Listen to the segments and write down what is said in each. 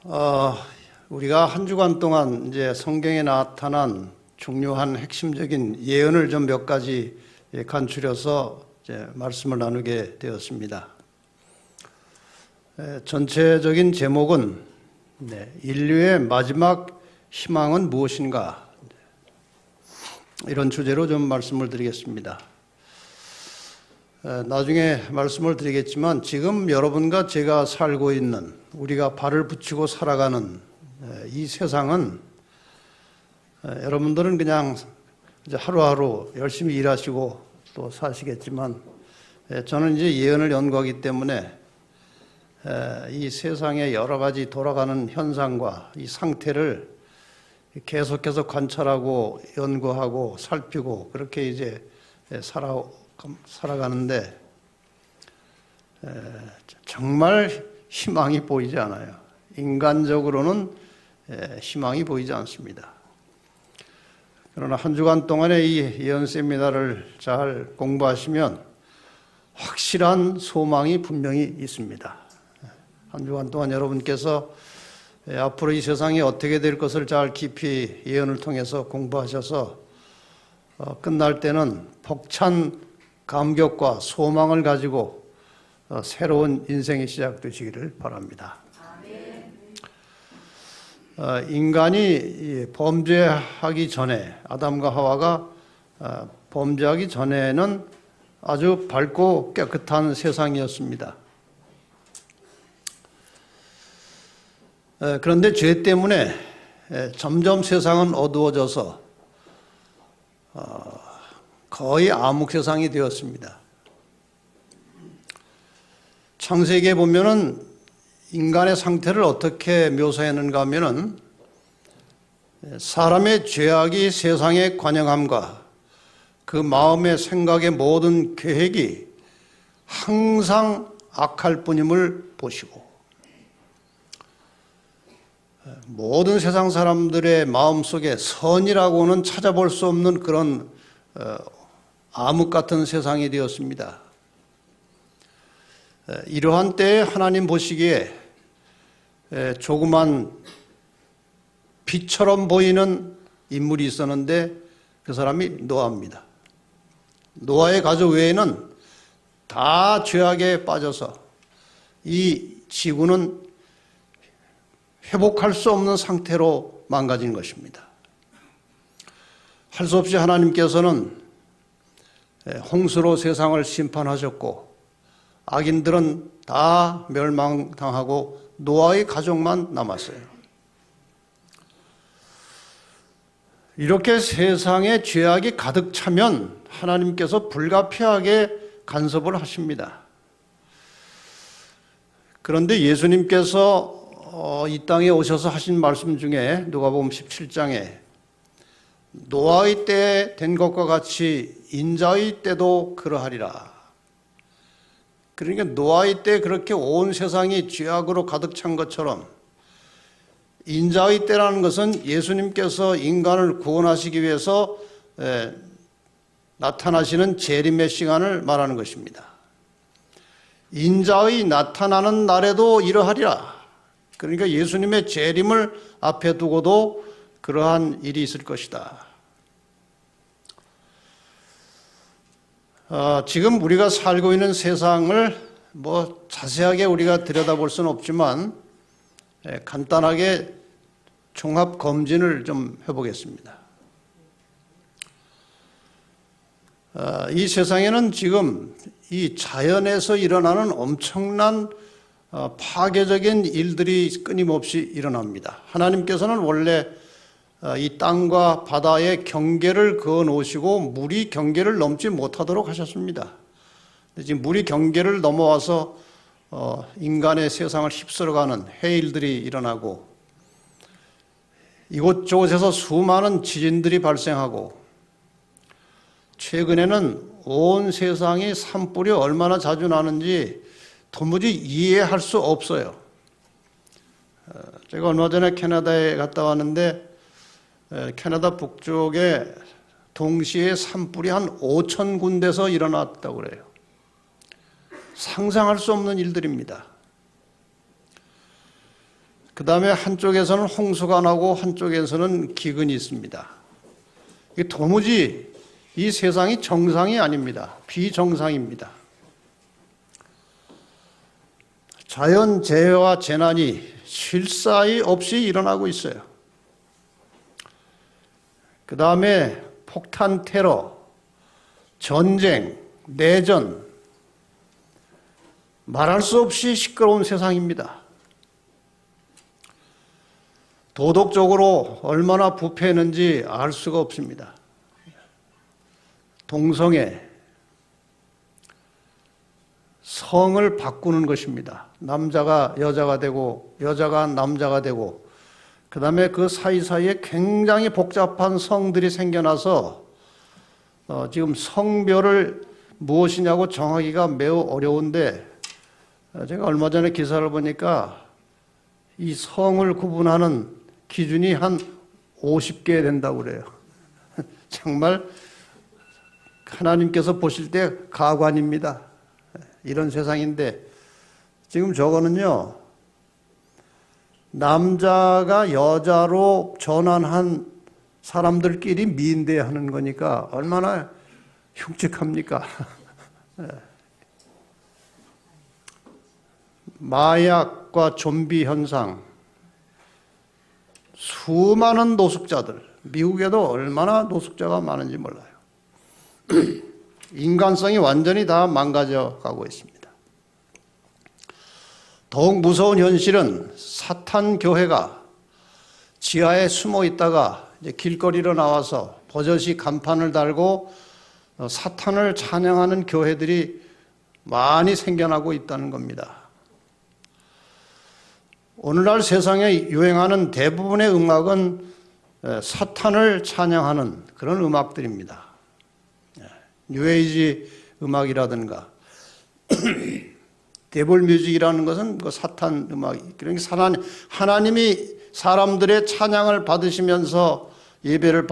어, 우리가 한 주간 동안 이제 성경에 나타난 중요한 핵심적인 예언을 좀 몇 가지 간추려서 이제 말씀을 나누게 되었습니다. 전체적인 제목은 인류의 마지막 희망은 무엇인가, 이런 주제로 좀 말씀을 드리겠습니다. 나중에 말씀을 드리겠지만 지금 여러분과 제가 살고 있는, 우리가 발을 붙이고 살아가는 이 세상은, 여러분들은 그냥 이제 하루하루 열심히 일하시고 또 사시겠지만, 저는 이제 예언을 연구하기 때문에 이 세상의 여러 가지 돌아가는 현상과 이 상태를 계속해서 관찰하고 연구하고 살피고 그렇게 이제 살아가는데 정말 희망이 보이지 않아요. 인간적으로는 희망이 보이지 않습니다. 그러나 한 주간 동안의 이 예언 세미나를 잘 공부하시면 확실한 소망이 분명히 있습니다. 한 주간 동안 여러분께서 앞으로 이 세상이 어떻게 될 것을 잘 깊이 예언을 통해서 공부하셔서 끝날 때는 벅찬 감격과 소망을 가지고 새로운 인생이 시작되시기를 바랍니다. 인간이 범죄하기 전에, 아담과 하와가 범죄하기 전에는 아주 밝고 깨끗한 세상이었습니다. 그런데 죄 때문에 점점 세상은 어두워져서 거의 암흑 세상이 되었습니다. 창세기에 보면은 인간의 상태를 어떻게 묘사했는가 하면은, 사람의 죄악이 세상에 관영함과 그 마음의 생각의 모든 계획이 항상 악할 뿐임을 보시고, 모든 세상 사람들의 마음속에 선이라고는 찾아볼 수 없는 그런 암흑 같은 세상이 되었습니다. 이러한 때에 하나님 보시기에 조그만 빛처럼 보이는 인물이 있었는데 그 사람이 노아입니다. 노아의 가족 외에는 다 죄악에 빠져서 이 지구는 회복할 수 없는 상태로 망가진 것입니다. 할 수 없이 하나님께서는 홍수로 세상을 심판하셨고, 악인들은 다 멸망당하고 노아의 가족만 남았어요. 이렇게 세상에 죄악이 가득 차면 하나님께서 불가피하게 간섭을 하십니다. 그런데 예수님께서 이 땅에 오셔서 하신 말씀 중에 누가복음 17장에 노아의 때 된 것과 같이 인자의 때도 그러하리라. 그러니까 노아의 때 그렇게 온 세상이 죄악으로 가득 찬 것처럼 인자의 때라는 것은 예수님께서 인간을 구원하시기 위해서 나타나시는 재림의 시간을 말하는 것입니다. 인자의 나타나는 날에도 이러하리라. 그러니까 예수님의 재림을 앞에 두고도 그러한 일이 있을 것이다. 지금 우리가 살고 있는 세상을 자세하게 우리가 들여다볼 수는 없지만 간단하게 종합 검진을 좀 해보겠습니다. 이 세상에는 지금 이 자연에서 일어나는 엄청난 파괴적인 일들이 끊임없이 일어납니다. 하나님께서는 원래 이 땅과 바다의 경계를 그어 놓으시고 물이 경계를 넘지 못하도록 하셨습니다. 지금 물이 경계를 넘어와서 인간의 세상을 휩쓸어가는 해일들이 일어나고, 이곳저곳에서 수많은 지진들이 발생하고, 최근에는 온 세상이 산불이 얼마나 자주 나는지 도무지 이해할 수 없어요. 제가 얼마 전에 캐나다에 갔다 왔는데 캐나다 북쪽에 동시에 산불이 한 5천 군데서 일어났다고 그래요. 상상할 수 없는 일들입니다. 그 다음에 한쪽에서는 홍수가 나고 한쪽에서는 기근이 있습니다. 이게 도무지 이 세상이 정상이 아닙니다. 비정상입니다. 자연재해와 재난이 쉴 사이 없이 일어나고 있어요. 그 다음에 폭탄 테러, 전쟁, 내전, 말할 수 없이 시끄러운 세상입니다. 도덕적으로 얼마나 부패했는지 알 수가 없습니다. 동성애, 성을 바꾸는 것입니다. 남자가 여자가 되고 여자가 남자가 되고 그 다음에 그 사이사이에 굉장히 복잡한 성들이 생겨나서 지금 성별을 무엇이냐고 정하기가 매우 어려운데 제가 얼마 전에 기사를 보니까 이 성을 구분하는 기준이 한 50개 된다고 그래요. 정말 하나님께서 보실 때 가관입니다. 이런 세상인데 지금 저거는요, 남자가 여자로 전환한 사람들끼리 미인대하는 거니까 얼마나 흉측합니까? 마약과 좀비 현상, 수많은 노숙자들, 미국에도 얼마나 노숙자가 많은지 몰라요. 인간성이 완전히 다 망가져 가고 있습니다. 더욱 무서운 현실은 사탄 교회가 지하에 숨어 있다가 이제 길거리로 나와서 버젓이 간판을 달고 사탄을 찬양하는 교회들이 많이 생겨나고 있다는 겁니다. 오늘날 세상에 유행하는 대부분의 음악은 사탄을 찬양하는 그런 음악들입니다. 뉴에이지 음악이라든가 데블 뮤직이라는 것은 그 사탄 음악, 그러니까 하나님이 사람들의 찬양을 받으시면서 예배를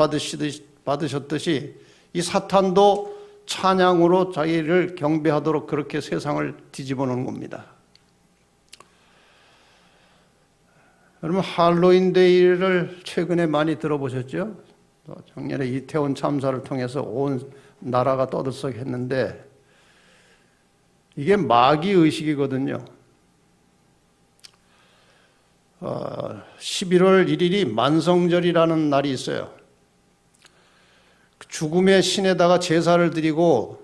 받으셨듯이 이 사탄도 찬양으로 자기를 경배하도록 그렇게 세상을 뒤집어 놓은 겁니다. 여러분, 할로윈데이를 최근에 많이 들어보셨죠? 작년에 이태원 참사를 통해서 온 나라가 떠들썩했는데 이게 마귀 의식이거든요. 11월 1일이 만성절이라는 날이 있어요. 죽음의 신에다가 제사를 드리고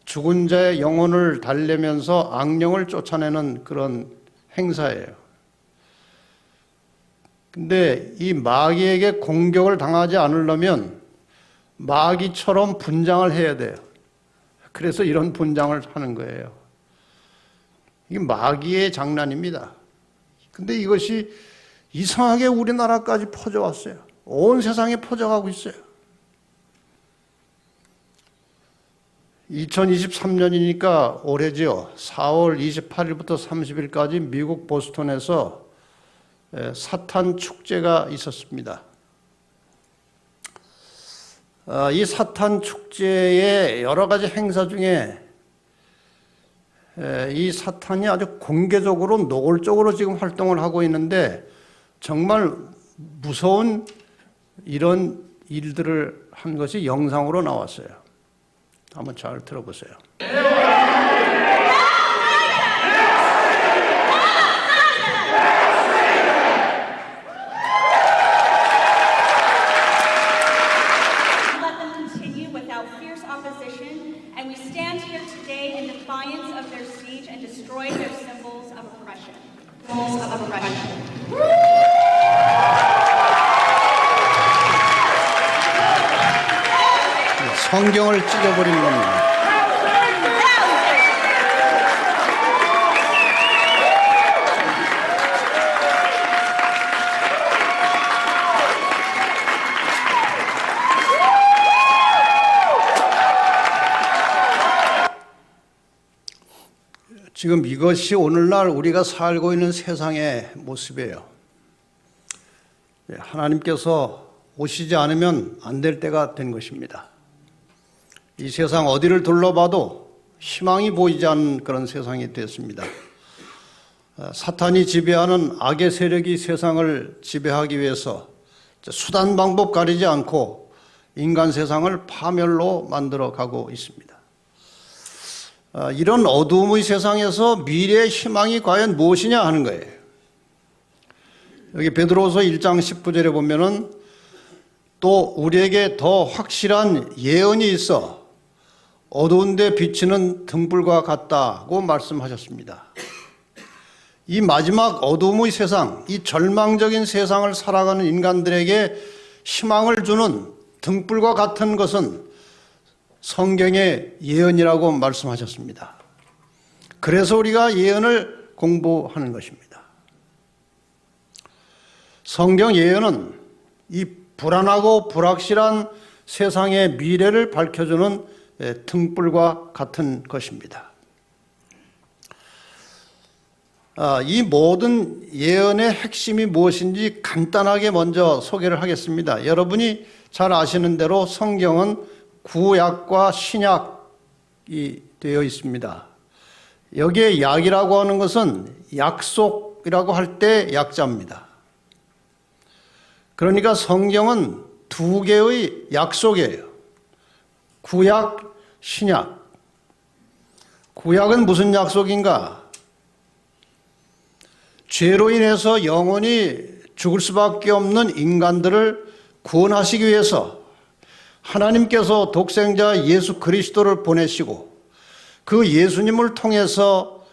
죽은 자의 영혼을 달래면서 악령을 쫓아내는 그런 행사예요. 근데 이 마귀에게 공격을 당하지 않으려면 마귀처럼 분장을 해야 돼요. 그래서 이런 분장을 하는 거예요. 이게 마귀의 장난입니다. 근데 이것이 이상하게 우리나라까지 퍼져왔어요. 온 세상에 퍼져가고 있어요. 2023년이니까 올해죠. 4월 28일부터 30일까지 미국 보스턴에서 사탄 축제가 있었습니다. 이 사탄 축제의 여러 가지 행사 중에 이 사탄이 아주 공개적으로 노골적으로 지금 활동을 하고 있는데 정말 무서운 이런 일들을 한 것이 영상으로 나왔어요. 한번 잘 들어보세요. 성경을 찢어버린 겁니다. 지금 이것이 오늘날 우리가 살고 있는 세상의 모습이에요. 하나님께서 오시지 않으면 안 될 때가 된 것입니다. 이 세상 어디를 둘러봐도 희망이 보이지 않는 그런 세상이 됐습니다. 사탄이 지배하는 악의 세력이 세상을 지배하기 위해서 수단 방법 가리지 않고 인간 세상을 파멸로 만들어 가고 있습니다. 이런 어두움의 세상에서 미래의 희망이 과연 무엇이냐 하는 거예요. 여기 베드로서 1장 19절에 보면은 또 우리에게 더 확실한 예언이 있어 어두운 데 비치는 등불과 같다고 말씀하셨습니다. 이 마지막 어두움의 세상, 이 절망적인 세상을 살아가는 인간들에게 희망을 주는 등불과 같은 것은 성경의 예언이라고 말씀하셨습니다. 그래서 우리가 예언을 공부하는 것입니다. 성경 예언은 이 불안하고 불확실한 세상의 미래를 밝혀주는 등불과 같은 것입니다. 이 모든 예언의 핵심이 무엇인지 간단하게 먼저 소개를 하겠습니다. 여러분이 잘 아시는 대로 성경은 구약과 신약이 되어 있습니다. 여기에 약이라고 하는 것은 약속이라고 할 때 약자입니다. 그러니까 성경은 두 개의 약속이에요. 구약, 신약. 구약은 무슨 약속인가? 죄로 인해서 영원히 죽을 수밖에 없는 인간들을 구원하시기 위해서 하나님께서 독생자 예수 그리스도를 보내시고 그 예수님을 통해서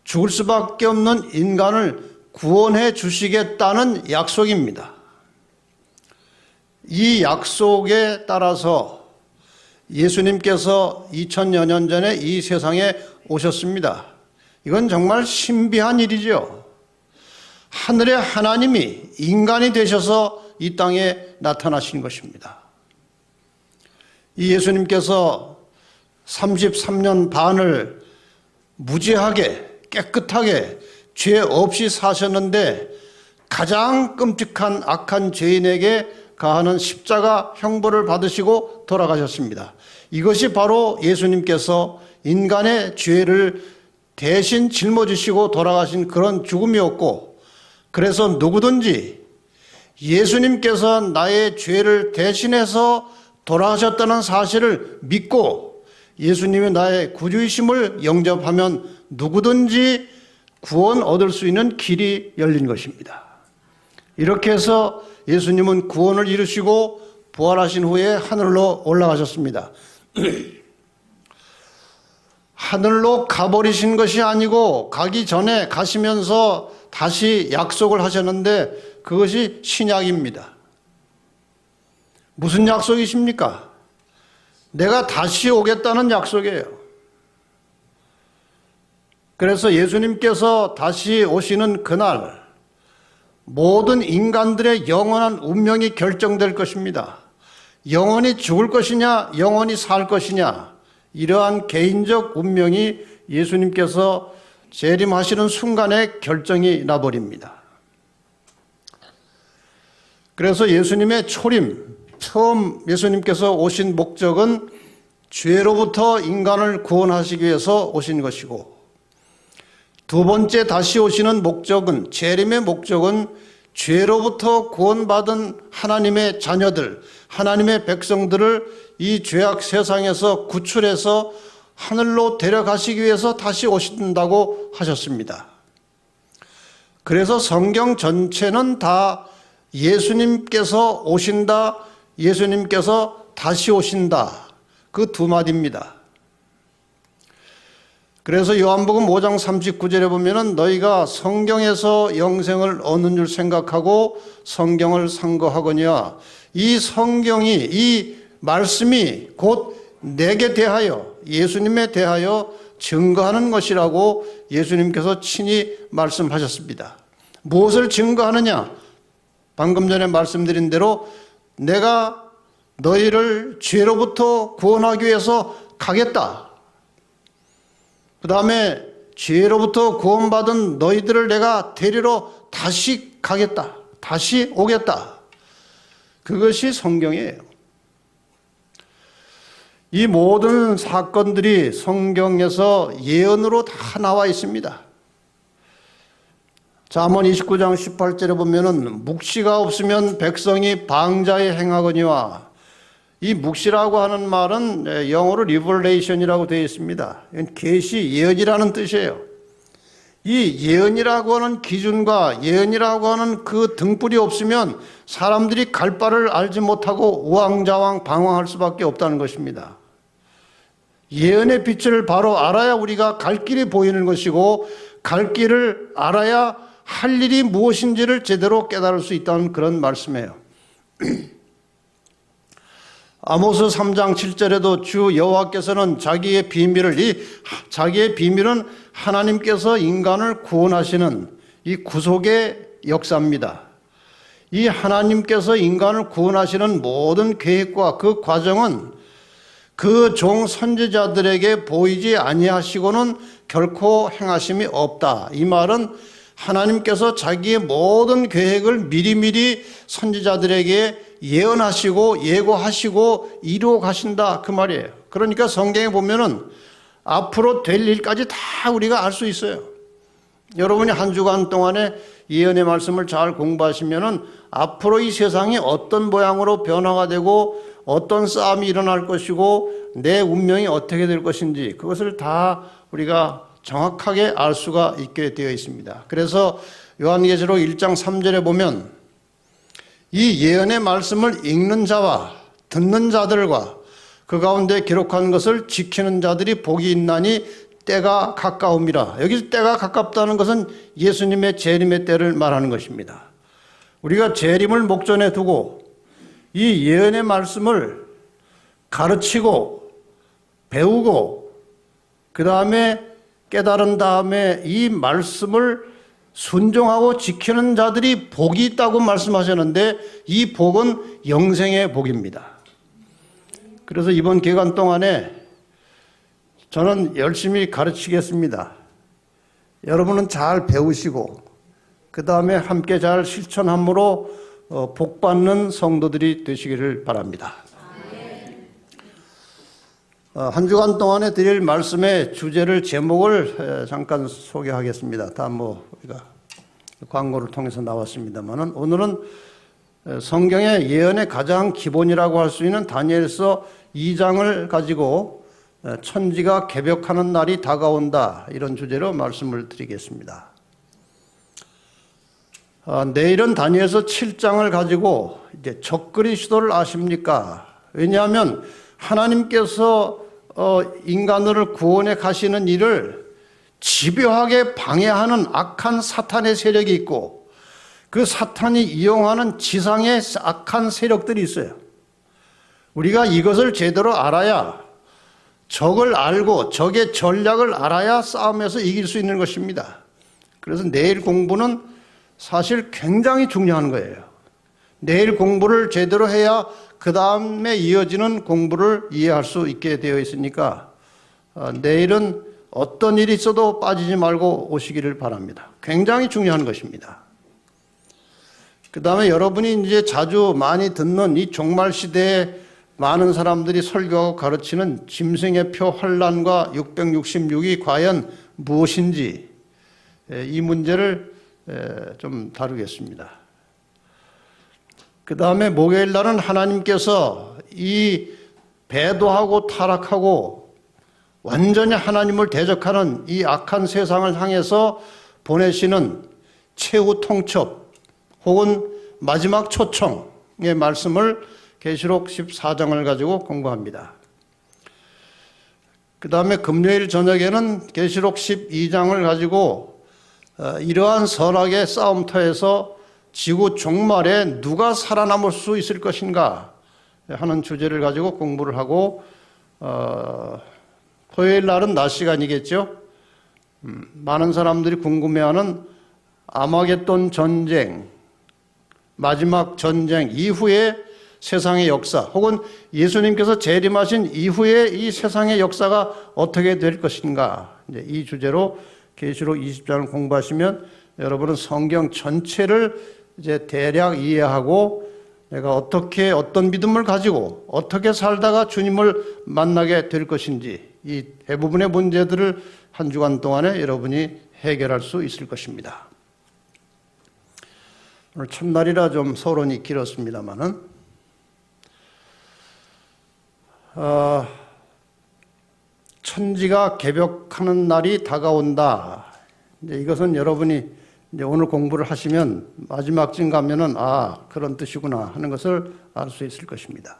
죽을 수밖에 없는 인간을 구원해 주시겠다는 약속입니다. 이 약속에 따라서 예수님께서 2000여 년 전에 이 세상에 오셨습니다. 이건 정말 신비한 일이죠. 하늘의 하나님이 인간이 되셔서 이 땅에 나타나신 것입니다. 이 예수님께서 33년 반을 무죄하게 깨끗하게 죄 없이 사셨는데 가장 끔찍한 악한 죄인에게 가하는 십자가 형벌을 받으시고 돌아가셨습니다. 이것이 바로 예수님께서 인간의 죄를 대신 짊어지시고 돌아가신 그런 죽음이었고, 그래서 누구든지 예수님께서 나의 죄를 대신해서 돌아가셨다는 사실을 믿고 예수님이 나의 구주이심을 영접하면 누구든지 구원 얻을 수 있는 길이 열린 것입니다. 이렇게 해서 예수님은 구원을 이루시고 부활하신 후에 하늘로 올라가셨습니다. 하늘로 가버리신 것이 아니고 가기 전에 가시면서 다시 약속을 하셨는데 그것이 신약입니다. 무슨 약속이십니까? 내가 다시 오겠다는 약속이에요. 그래서 예수님께서 다시 오시는 그날 모든 인간들의 영원한 운명이 결정될 것입니다. 영원히 죽을 것이냐 영원히 살 것이냐, 이러한 개인적 운명이 예수님께서 재림하시는 순간에 결정이 나버립니다. 그래서 예수님의 초림, 처음 예수님께서 오신 목적은 죄로부터 인간을 구원하시기 위해서 오신 것이고, 두 번째 다시 오시는 목적은, 재림의 목적은 죄로부터 구원받은 하나님의 자녀들, 하나님의 백성들을 이 죄악 세상에서 구출해서 하늘로 데려가시기 위해서 다시 오신다고 하셨습니다. 그래서 성경 전체는 다 예수님께서 오신다, 예수님께서 다시 오신다, 그 두 마디입니다. 그래서 요한복음 5장 39절에 보면은 너희가 성경에서 영생을 얻는 줄 생각하고 성경을 상고하거니와, 이 성경이, 이 말씀이 곧 내게 대하여, 예수님에 대하여 증거하는 것이라고 예수님께서 친히 말씀하셨습니다. 무엇을 증거하느냐? 방금 전에 말씀드린 대로 내가 너희를 죄로부터 구원하기 위해서 가겠다. 그 다음에 죄로부터 구원받은 너희들을 내가 데리러 다시 가겠다. 다시 오겠다. 그것이 성경이에요. 이 모든 사건들이 성경에서 예언으로 다 나와 있습니다. 잠언 29장 18절에 보면은 묵시가 없으면 백성이 방자에 행하거니와, 이 묵시라고 하는 말은 영어로 리버레이션이라고 되어 있습니다. 이건 계시, 예언이라는 뜻이에요. 이 예언이라고 하는 기준과 예언이라고 하는 그 등불이 없으면 사람들이 갈 바를 알지 못하고 우왕좌왕 방황할 수밖에 없다는 것입니다. 예언의 빛을 바로 알아야 우리가 갈 길이 보이는 것이고, 갈 길을 알아야 할 일이 무엇인지를 제대로 깨달을 수 있다는 그런 말씀이에요. 아모스 3장 7절에도 주 여호와께서는 자기의 비밀은 하나님께서 인간을 구원하시는 이 구속의 역사입니다. 이 하나님께서 인간을 구원하시는 모든 계획과 그 과정은 그 종 선지자들에게 보이지 아니하시고는 결코 행하심이 없다. 이 말은 하나님께서 자기의 모든 계획을 미리미리 선지자들에게 예언하시고 예고하시고 이루어 가신다, 그 말이에요. 그러니까 성경에 보면은 앞으로 될 일까지 다 우리가 알 수 있어요. 여러분이 한 주간 동안에 예언의 말씀을 잘 공부하시면은 앞으로 이 세상이 어떤 모양으로 변화가 되고 어떤 싸움이 일어날 것이고 내 운명이 어떻게 될 것인지 그것을 다 우리가 정확하게 알 수가 있게 되어 있습니다. 그래서 요한계시록 1장 3절에 보면 이 예언의 말씀을 읽는 자와 듣는 자들과 그 가운데 기록한 것을 지키는 자들이 복이 있나니 때가 가까움이라. 여기서 때가 가깝다는 것은 예수님의 재림의 때를 말하는 것입니다. 우리가 재림을 목전에 두고 이 예언의 말씀을 가르치고 배우고 그 다음에 깨달은 다음에 이 말씀을 순종하고 지키는 자들이 복이 있다고 말씀하셨는데 이 복은 영생의 복입니다. 그래서 이번 기간 동안에 저는 열심히 가르치겠습니다. 여러분은 잘 배우시고 그 다음에 함께 잘 실천함으로 복받는 성도들이 되시기를 바랍니다. 한 주간 동안에 드릴 말씀의 주제를, 제목을 잠깐 소개하겠습니다. 다 우리가 광고를 통해서 나왔습니다만은 오늘은 성경의 예언의 가장 기본이라고 할 수 있는 다니엘서 2장을 가지고 천지가 개벽하는 날이 다가온다, 이런 주제로 말씀을 드리겠습니다. 내일은 다니엘서 7장을 가지고 이제 적그리스도를 아십니까? 왜냐하면 하나님께서 인간을 구원해 가시는 일을 집요하게 방해하는 악한 사탄의 세력이 있고 그 사탄이 이용하는 지상의 악한 세력들이 있어요. 우리가 이것을 제대로 알아야, 적을 알고 적의 전략을 알아야 싸움에서 이길 수 있는 것입니다. 그래서 내일 공부는 사실 굉장히 중요한 거예요. 내일 공부를 제대로 해야 그 다음에 이어지는 공부를 이해할 수 있게 되어 있으니까 내일은 어떤 일이 있어도 빠지지 말고 오시기를 바랍니다. 굉장히 중요한 것입니다. 그 다음에 여러분이 이제 자주 많이 듣는 이 종말 시대에 많은 사람들이 설교하고 가르치는 짐승의 표 환란과 666이 과연 무엇인지, 이 문제를 좀 다루겠습니다. 그 다음에 목요일 날은 하나님께서 이 배도하고 타락하고 완전히 하나님을 대적하는 이 악한 세상을 향해서 보내시는 최후 통첩 혹은 마지막 초청의 말씀을 계시록 14장을 가지고 공부합니다. 그 다음에 금요일 저녁에는 계시록 12장을 가지고 이러한 선악의 싸움터에서 지구 종말에 누가 살아남을 수 있을 것인가 하는 주제를 가지고 공부를 하고, 토요일 날은 낮 시간이겠죠. 많은 사람들이 궁금해하는 아마겟돈 전쟁, 마지막 전쟁 이후의 세상의 역사, 혹은 예수님께서 재림하신 이후에 이 세상의 역사가 어떻게 될 것인가, 이제 이 주제로 계시록 20장을 공부하시면 여러분은 성경 전체를 이제 대략 이해하고 내가 어떻게, 어떤 믿음을 가지고 어떻게 살다가 주님을 만나게 될 것인지, 이 대부분의 문제들을 한 주간 동안에 여러분이 해결할 수 있을 것입니다. 오늘 첫날이라 좀 서론이 길었습니다만은 천지가 개벽하는 날이 다가온다. 이제 이것은 여러분이 이제 오늘 공부를 하시면 마지막쯤 가면은 그런 뜻이구나 하는 것을 알 수 있을 것입니다.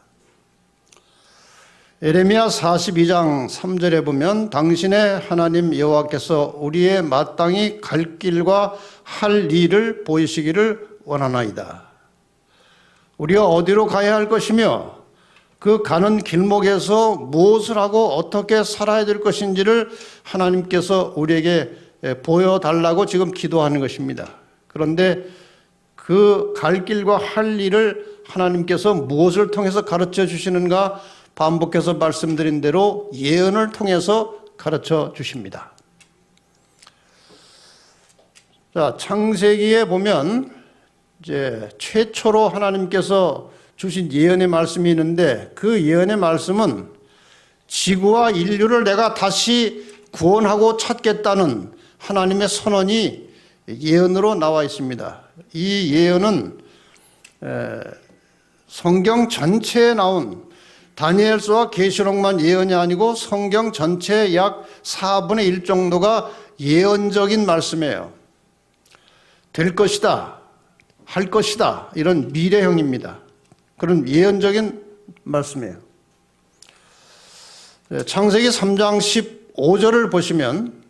예레미야 42장 3절에 보면 당신의 하나님 여호와께서 우리의 마땅히 갈 길과 할 일을 보이시기를 원하나이다. 우리가 어디로 가야 할 것이며 그 가는 길목에서 무엇을 하고 어떻게 살아야 될 것인지를 하나님께서 우리에게 보여달라고 지금 기도하는 것입니다. 그런데 그 갈 길과 할 일을 하나님께서 무엇을 통해서 가르쳐 주시는가? 반복해서 말씀드린 대로 예언을 통해서 가르쳐 주십니다. 자, 창세기에 보면 이제 최초로 하나님께서 주신 예언의 말씀이 있는데 그 예언의 말씀은 지구와 인류를 내가 다시 구원하고 찾겠다는 하나님의 선언이 예언으로 나와 있습니다. 이 예언은 성경 전체에 나온 다니엘서와 계시록만 예언이 아니고 성경 전체의 약 4분의 1 정도가 예언적인 말씀이에요. 될 것이다, 할 것이다, 이런 미래형입니다. 그런 예언적인 말씀이에요. 창세기 3장 15절을 보시면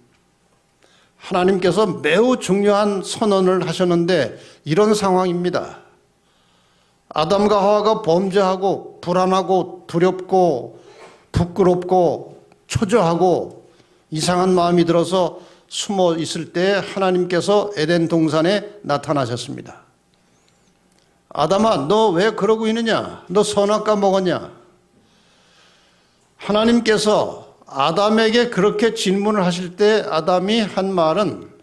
하나님께서 매우 중요한 선언을 하셨는데 이런 상황입니다. 아담과 하와가 범죄하고 불안하고 두렵고 부끄럽고 초조하고 이상한 마음이 들어서 숨어 있을 때 하나님께서 에덴 동산에 나타나셨습니다. 아담아, 너 왜 그러고 있느냐? 너 선악과 먹었냐? 하나님께서 아담에게 그렇게 질문을 하실 때 아담이 한 말은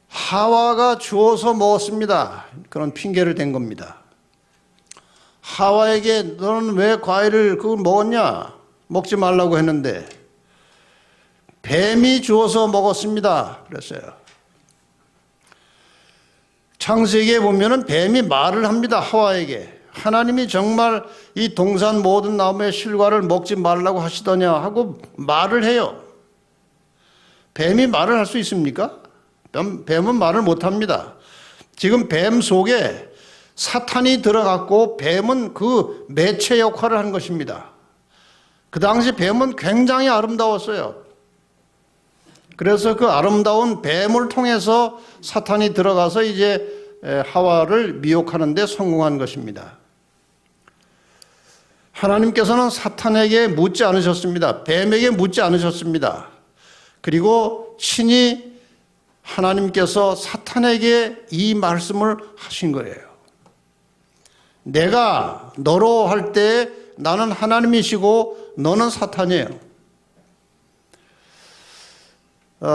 하와가 주워서 먹었습니다. 그런 핑계를 댄 겁니다. 하와에게 너는 왜 과일을 그걸 먹었냐? 먹지 말라고 했는데 뱀이 주워서 먹었습니다. 그랬어요. 창세기에 보면은 뱀이 말을 합니다. 하와에게. 하나님이 정말 이 동산 모든 나무의 실과를 먹지 말라고 하시더냐 하고 말을 해요. 뱀이 말을 할 수 있습니까? 뱀은 말을 못합니다. 지금 뱀 속에 사탄이 들어갔고 뱀은 그 매체 역할을 한 것입니다. 그 당시 뱀은 굉장히 아름다웠어요. 그래서 그 아름다운 뱀을 통해서 사탄이 들어가서 이제 하와를 미혹하는 데 성공한 것입니다. 하나님께서는 사탄에게 묻지 않으셨습니다. 뱀에게 묻지 않으셨습니다. 그리고 친히 하나님께서 사탄에게 이 말씀을 하신 거예요. 내가 너로 할 때 나는 하나님이시고 너는 사탄이에요.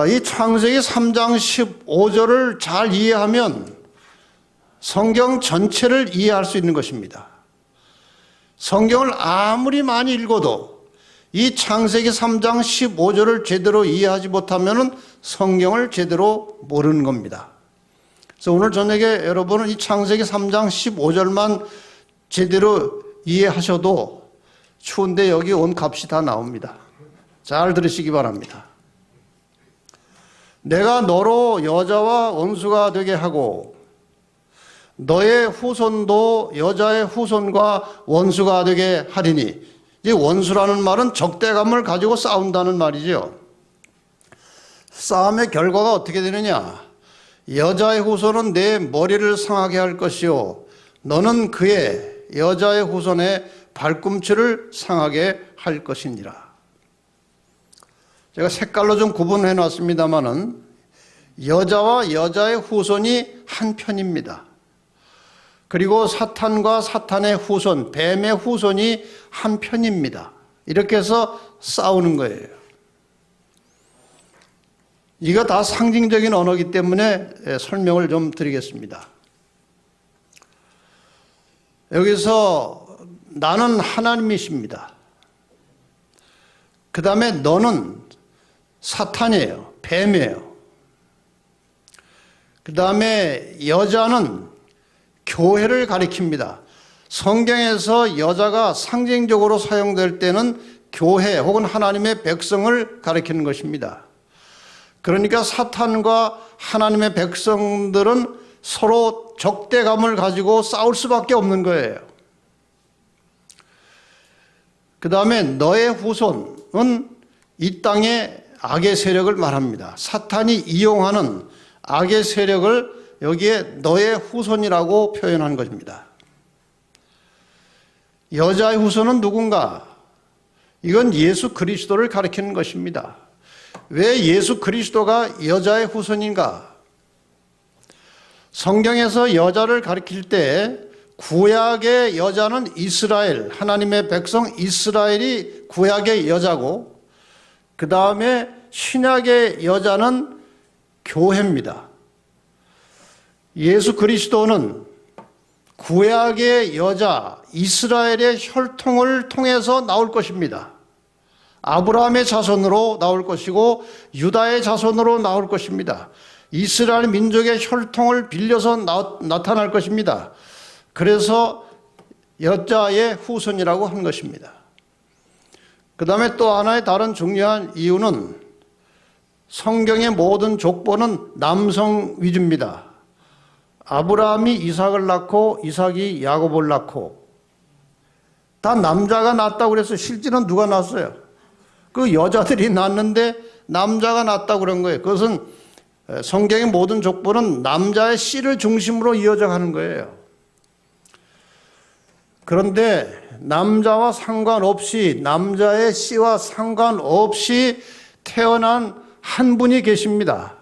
이 창세기 3장 15절을 잘 이해하면 성경 전체를 이해할 수 있는 것입니다. 성경을 아무리 많이 읽어도 이 창세기 3장 15절을 제대로 이해하지 못하면 성경을 제대로 모르는 겁니다. 그래서 오늘 저녁에 여러분은 이 창세기 3장 15절만 제대로 이해하셔도 추운데 여기 온 값이 다 나옵니다. 잘 들으시기 바랍니다. 내가 너로 여자와 원수가 되게 하고 너의 후손도 여자의 후손과 원수가 되게 하리니, 이 원수라는 말은 적대감을 가지고 싸운다는 말이죠. 싸움의 결과가 어떻게 되느냐? 여자의 후손은 내 머리를 상하게 할 것이요 너는 그의 여자의 후손의 발꿈치를 상하게 할 것이니라. 제가 색깔로 좀 구분해 놨습니다마는 여자와 여자의 후손이 한 편입니다. 그리고 사탄과 사탄의 후손, 뱀의 후손이 한 편입니다. 이렇게 해서 싸우는 거예요. 이거 다 상징적인 언어이기 때문에 설명을 좀 드리겠습니다. 여기서 나는 하나님이십니다. 그 다음에 너는 사탄이에요. 뱀이에요. 그 다음에 여자는 교회를 가리킵니다. 성경에서 여자가 상징적으로 사용될 때는 교회 혹은 하나님의 백성을 가리키는 것입니다. 그러니까 사탄과 하나님의 백성들은 서로 적대감을 가지고 싸울 수밖에 없는 거예요. 그 다음에 너의 후손은 이 땅의 악의 세력을 말합니다. 사탄이 이용하는 악의 세력을 여기에 너의 후손이라고 표현한 것입니다. 여자의 후손은 누군가? 이건 예수 그리스도를 가리키는 것입니다. 왜 예수 그리스도가 여자의 후손인가? 성경에서 여자를 가리킬 때 구약의 여자는 이스라엘, 하나님의 백성 이스라엘이 구약의 여자고, 그 다음에 신약의 여자는 교회입니다. 예수 그리스도는 구약의 여자 이스라엘의 혈통을 통해서 나올 것입니다. 아브라함의 자손으로 나올 것이고 유다의 자손으로 나올 것입니다. 이스라엘 민족의 혈통을 빌려서 나타날 것입니다. 그래서 여자의 후손이라고 한 것입니다. 그 다음에 또 하나의 다른 중요한 이유는 성경의 모든 족보는 남성 위주입니다. 아브라함이 이삭을 낳고 이삭이 야곱을 낳고 다 남자가 낳았다고 그래서 실제는 누가 낳았어요? 그 여자들이 낳았는데 남자가 낳았다고 그런 거예요. 그것은 성경의 모든 족보는 남자의 씨를 중심으로 이어져 가는 거예요. 그런데 남자와 상관없이 남자의 씨와 상관없이 태어난 한 분이 계십니다.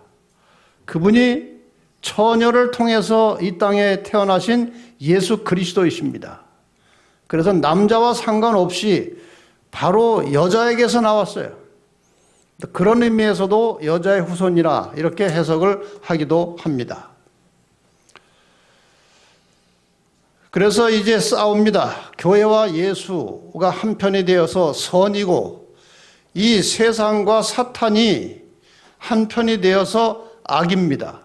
그분이 처녀를 통해서 이 땅에 태어나신 예수 그리스도이십니다. 그래서 남자와 상관없이 바로 여자에게서 나왔어요. 그런 의미에서도 여자의 후손이라 이렇게 해석을 하기도 합니다. 그래서 이제 싸웁니다. 교회와 예수가 한편이 되어서 선이고 이 세상과 사탄이 한편이 되어서 악입니다.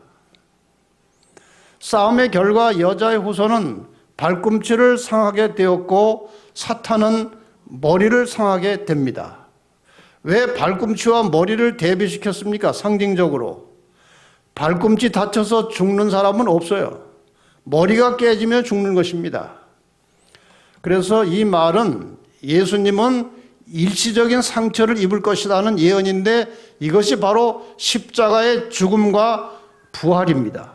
싸움의 결과 여자의 후손은 발꿈치를 상하게 되었고 사탄은 머리를 상하게 됩니다. 왜 발꿈치와 머리를 대비시켰습니까? 상징적으로. 발꿈치 다쳐서 죽는 사람은 없어요. 머리가 깨지면 죽는 것입니다. 그래서 이 말은 예수님은 일시적인 상처를 입을 것이라는 예언인데 이것이 바로 십자가의 죽음과 부활입니다.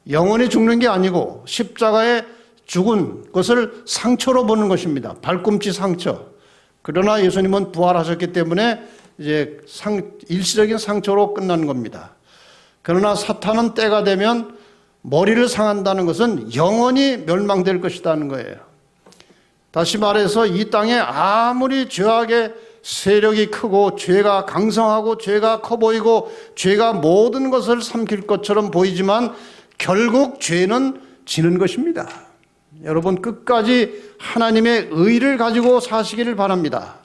영원히 죽는 게 아니고 십자가에 죽은 것을 상처로 보는 것입니다. 발꿈치 상처. 그러나 예수님은 부활하셨기 때문에 이제 일시적인 상처로 끝난 겁니다. 그러나 사탄은 때가 되면 머리를 상한다는 것은 영원히 멸망될 것이라는 거예요. 다시 말해서 이 땅에 아무리 죄악의 세력이 크고 죄가 강성하고 죄가 커 보이고 죄가 모든 것을 삼킬 것처럼 보이지만 결국 죄는 지는 것입니다. 여러분 끝까지 하나님의 의를 가지고 사시기를 바랍니다.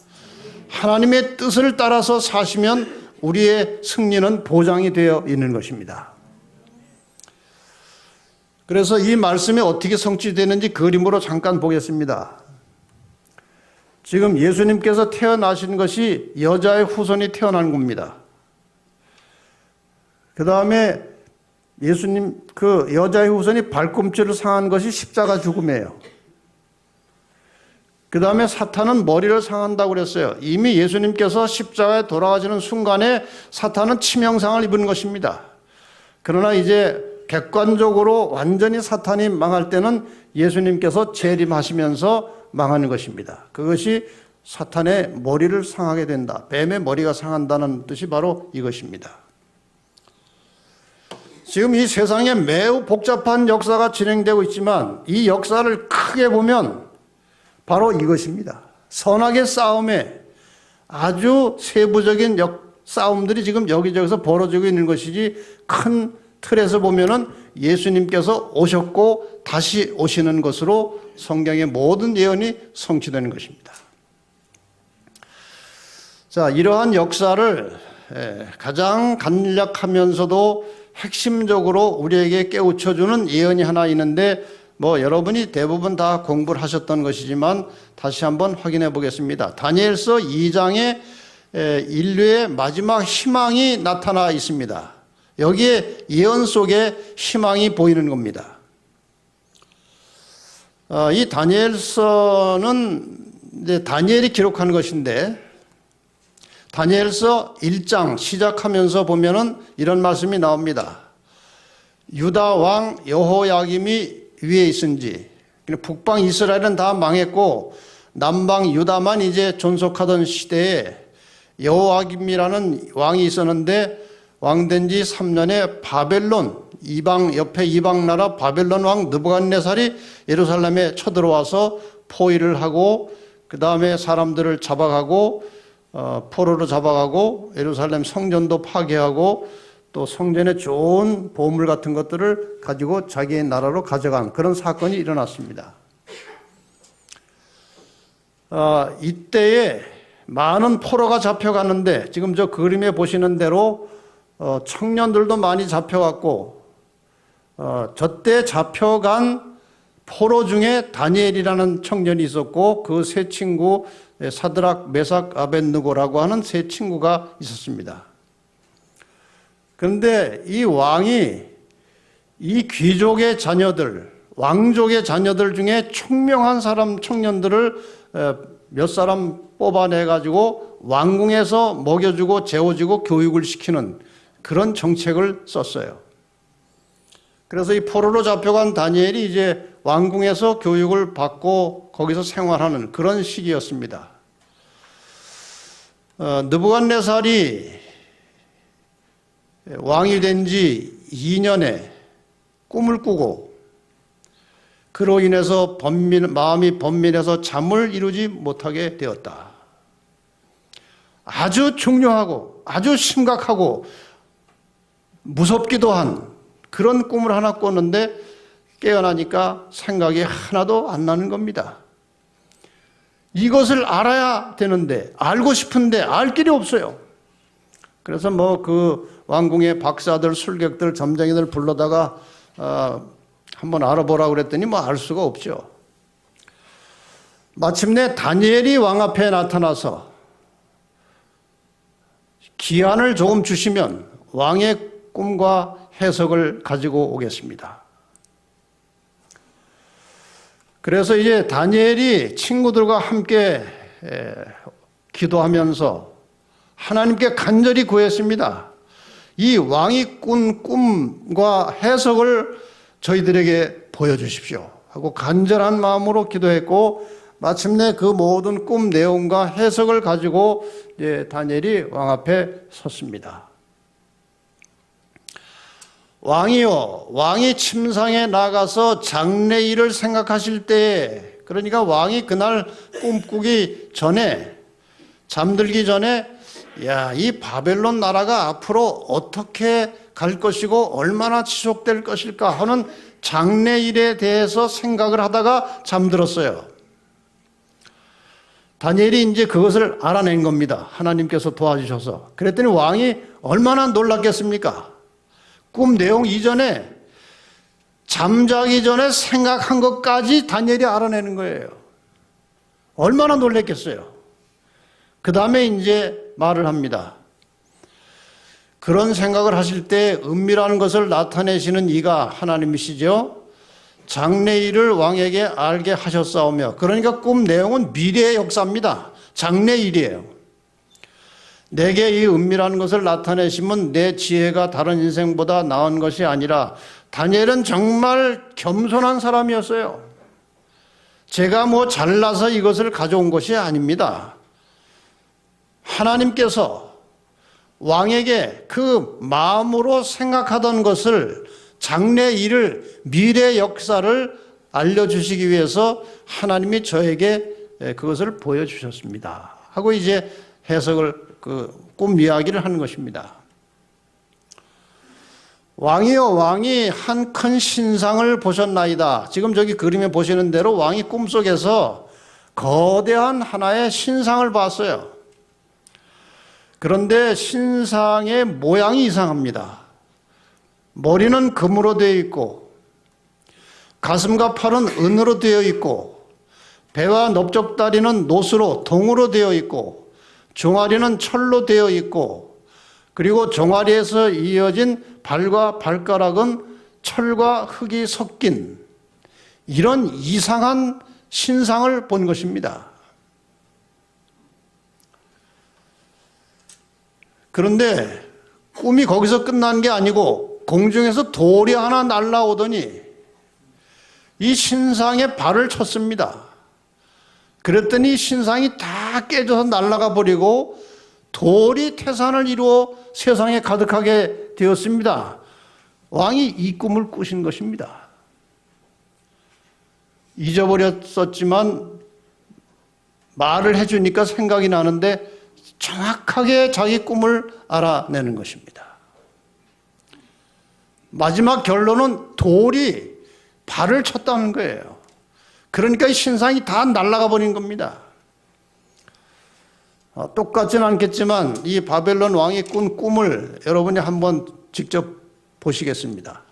하나님의 뜻을 따라서 사시면 우리의 승리는 보장이 되어 있는 것입니다. 그래서 이 말씀이 어떻게 성취되는지 그림으로 잠깐 보겠습니다. 지금 예수님께서 태어나신 것이 여자의 후손이 태어난 겁니다. 그 다음에 예수님 그 여자의 후손이 발꿈치를 상한 것이 십자가 죽음이에요. 그 다음에 사탄은 머리를 상한다고 그랬어요. 이미 예수님께서 십자가에 돌아가시는 순간에 사탄은 치명상을 입은 것입니다. 그러나 이제 객관적으로 완전히 사탄이 망할 때는 예수님께서 재림하시면서 망하는 것입니다. 그것이 사탄의 머리를 상하게 된다. 뱀의 머리가 상한다는 뜻이 바로 이것입니다. 지금 이 세상에 매우 복잡한 역사가 진행되고 있지만 이 역사를 크게 보면 바로 이것입니다. 선악의 싸움에 아주 세부적인 싸움들이 지금 여기저기서 벌어지고 있는 것이지 큰 틀에서 보면은 예수님께서 오셨고 다시 오시는 것으로 성경의 모든 예언이 성취되는 것입니다. 자, 이러한 역사를 가장 간략하면서도 핵심적으로 우리에게 깨우쳐주는 예언이 하나 있는데 뭐 여러분이 대부분 다 공부를 하셨던 것이지만 다시 한번 확인해 보겠습니다. 다니엘서 2장에 인류의 마지막 희망이 나타나 있습니다. 여기에 예언 속에 희망이 보이는 겁니다. 이 다니엘서는 이제 다니엘이 기록한 것인데 다니엘서 1장 시작하면서 보면은 이런 말씀이 나옵니다. 유다 왕 여호야김이 위에 있은지, 북방 이스라엘은 다 망했고 남방 유다만 이제 존속하던 시대에 여호야김이라는 왕이 있었는데 왕된 지 3년에 바벨론 옆에 이방 나라 바벨론 왕 느부갓네살이 예루살렘에 쳐들어와서 포위를 하고 그 다음에 사람들을 잡아가고 포로로 잡아가고 예루살렘 성전도 파괴하고 또 성전에 좋은 보물 같은 것들을 가지고 자기의 나라로 가져간 그런 사건이 일어났습니다. 이때에 많은 포로가 잡혀갔는데 지금 저 그림에 보시는 대로 청년들도 많이 잡혀갔고 저때 잡혀간 포로 중에 다니엘이라는 청년이 있었고 그 세 친구 사드락, 메삭, 아벳느고라고 하는 세 친구가 있었습니다. 그런데 이 왕이 이 귀족의 자녀들, 왕족의 자녀들 중에 총명한 청년들을 몇 사람 뽑아내가지고 왕궁에서 먹여주고 재워주고 교육을 시키는 그런 정책을 썼어요. 그래서 이 포로로 잡혀간 다니엘이 이제 왕궁에서 교육을 받고 거기서 생활하는 그런 시기였습니다. 느부갓네살이 왕이 된 지 2년에 꿈을 꾸고 그로 인해서 마음이 번민해서 잠을 이루지 못하게 되었다. 아주 중요하고 아주 심각하고 무섭기도 한 그런 꿈을 하나 꿨는데 깨어나니까 생각이 하나도 안 나는 겁니다. 이것을 알아야 되는데 알고 싶은데 알 길이 없어요. 그래서 뭐 그 왕궁의 박사들, 술객들, 점쟁이들 불러다가 한번 알아보라고 그랬더니 뭐 알 수가 없죠. 마침내 다니엘이 왕 앞에 나타나서 기한을 조금 주시면 왕의 꿈과 해석을 가지고 오겠습니다. 그래서 이제 다니엘이 친구들과 함께 기도하면서 하나님께 간절히 구했습니다. 이 왕이 꾼 꿈과 해석을 저희들에게 보여주십시오 하고 간절한 마음으로 기도했고 마침내 그 모든 꿈 내용과 해석을 가지고 이제 다니엘이 왕 앞에 섰습니다. 왕이 침상에 나가서 장래일을 생각하실 때에, 그러니까 왕이 그날 꿈꾸기 전에, 잠들기 전에 이 바벨론 나라가 앞으로 어떻게 갈 것이고 얼마나 지속될 것일까 하는 장래일에 대해서 생각을 하다가 잠들었어요. 다니엘이 이제 그것을 알아낸 겁니다. 하나님께서 도와주셔서. 그랬더니 왕이 얼마나 놀랐겠습니까? 꿈 내용 이전에 잠자기 전에 생각한 것까지 다니엘이 알아내는 거예요. 얼마나 놀랐겠어요. 그 다음에 이제 말을 합니다. 그런 생각을 하실 때 은밀한 것을 나타내시는 이가 하나님이시죠. 장래일을 왕에게 알게 하셨사오며, 그러니까 꿈 내용은 미래의 역사입니다. 장래일이에요. 내게 이 은밀한 것을 나타내시면 내 지혜가 다른 인생보다 나은 것이 아니라, 다니엘은 정말 겸손한 사람이었어요. 제가 뭐 잘나서 이것을 가져온 것이 아닙니다. 하나님께서 왕에게 그 마음으로 생각하던 것을, 장래일을, 미래 역사를 알려주시기 위해서 하나님이 저에게 그것을 보여주셨습니다 하고 이제 해석을, 꿈 이야기를 하는 것입니다. 왕이 한 큰 신상을 보셨나이다. 지금 저기 그림에 보시는 대로 왕이 꿈속에서 거대한 하나의 신상을 봤어요. 그런데 신상의 모양이 이상합니다. 머리는 금으로 되어 있고 가슴과 팔은 은으로 되어 있고 배와 넓적다리는 노수로 동으로 되어 있고 종아리는 철로 되어 있고 그리고 종아리에서 이어진 발과 발가락은 철과 흙이 섞인 이런 이상한 신상을 본 것입니다. 그런데 꿈이 거기서 끝난 게 아니고 공중에서 돌이 하나 날아오더니 이 신상에 발을 쳤습니다. 그랬더니 신상이 다 깨져서 날아가 버리고 돌이 태산을 이루어 세상에 가득하게 되었습니다. 왕이 이 꿈을 꾸신 것입니다. 잊어버렸었지만 말을 해주니까 생각이 나는데 정확하게 자기 꿈을 알아내는 것입니다. 마지막 결론은 돌이 발을 쳤다는 거예요. 그러니까 이 신상이 다 날아가 버린 겁니다. 똑같지는 않겠지만 이 바벨론 왕이 꾼 꿈을 여러분이 한번 직접 보시겠습니다.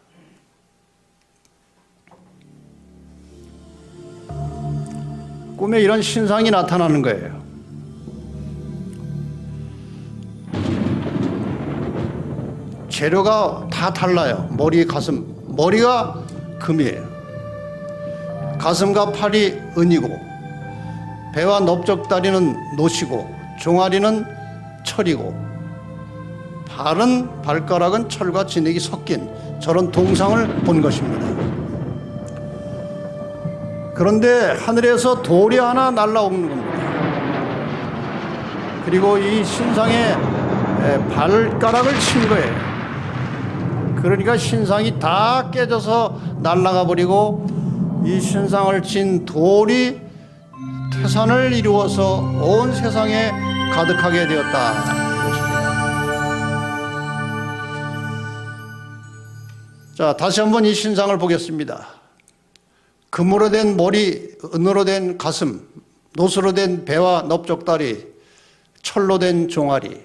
꿈에 이런 신상이 나타나는 거예요. 재료가 다 달라요. 머리, 가슴. 머리가 금이에요. 가슴과 팔이 은이고 배와 넓적다리는 노시고 종아리는 철이고 발은 발가락은 철과 진액이 섞인 저런 동상을 본 것입니다. 그런데 하늘에서 돌이 하나 날아오는 겁니다. 그리고 이 신상에 발가락을 친 거예요. 그러니까 신상이 다 깨져서 날아가 버리고 이 신상을 친 돌이 태산을 이루어서 온 세상에 가득하게 되었다. 자, 다시 한번 이 신상을 보겠습니다. 금으로 된 머리, 은으로 된 가슴, 노수로 된 배와 넓적다리, 철로 된 종아리.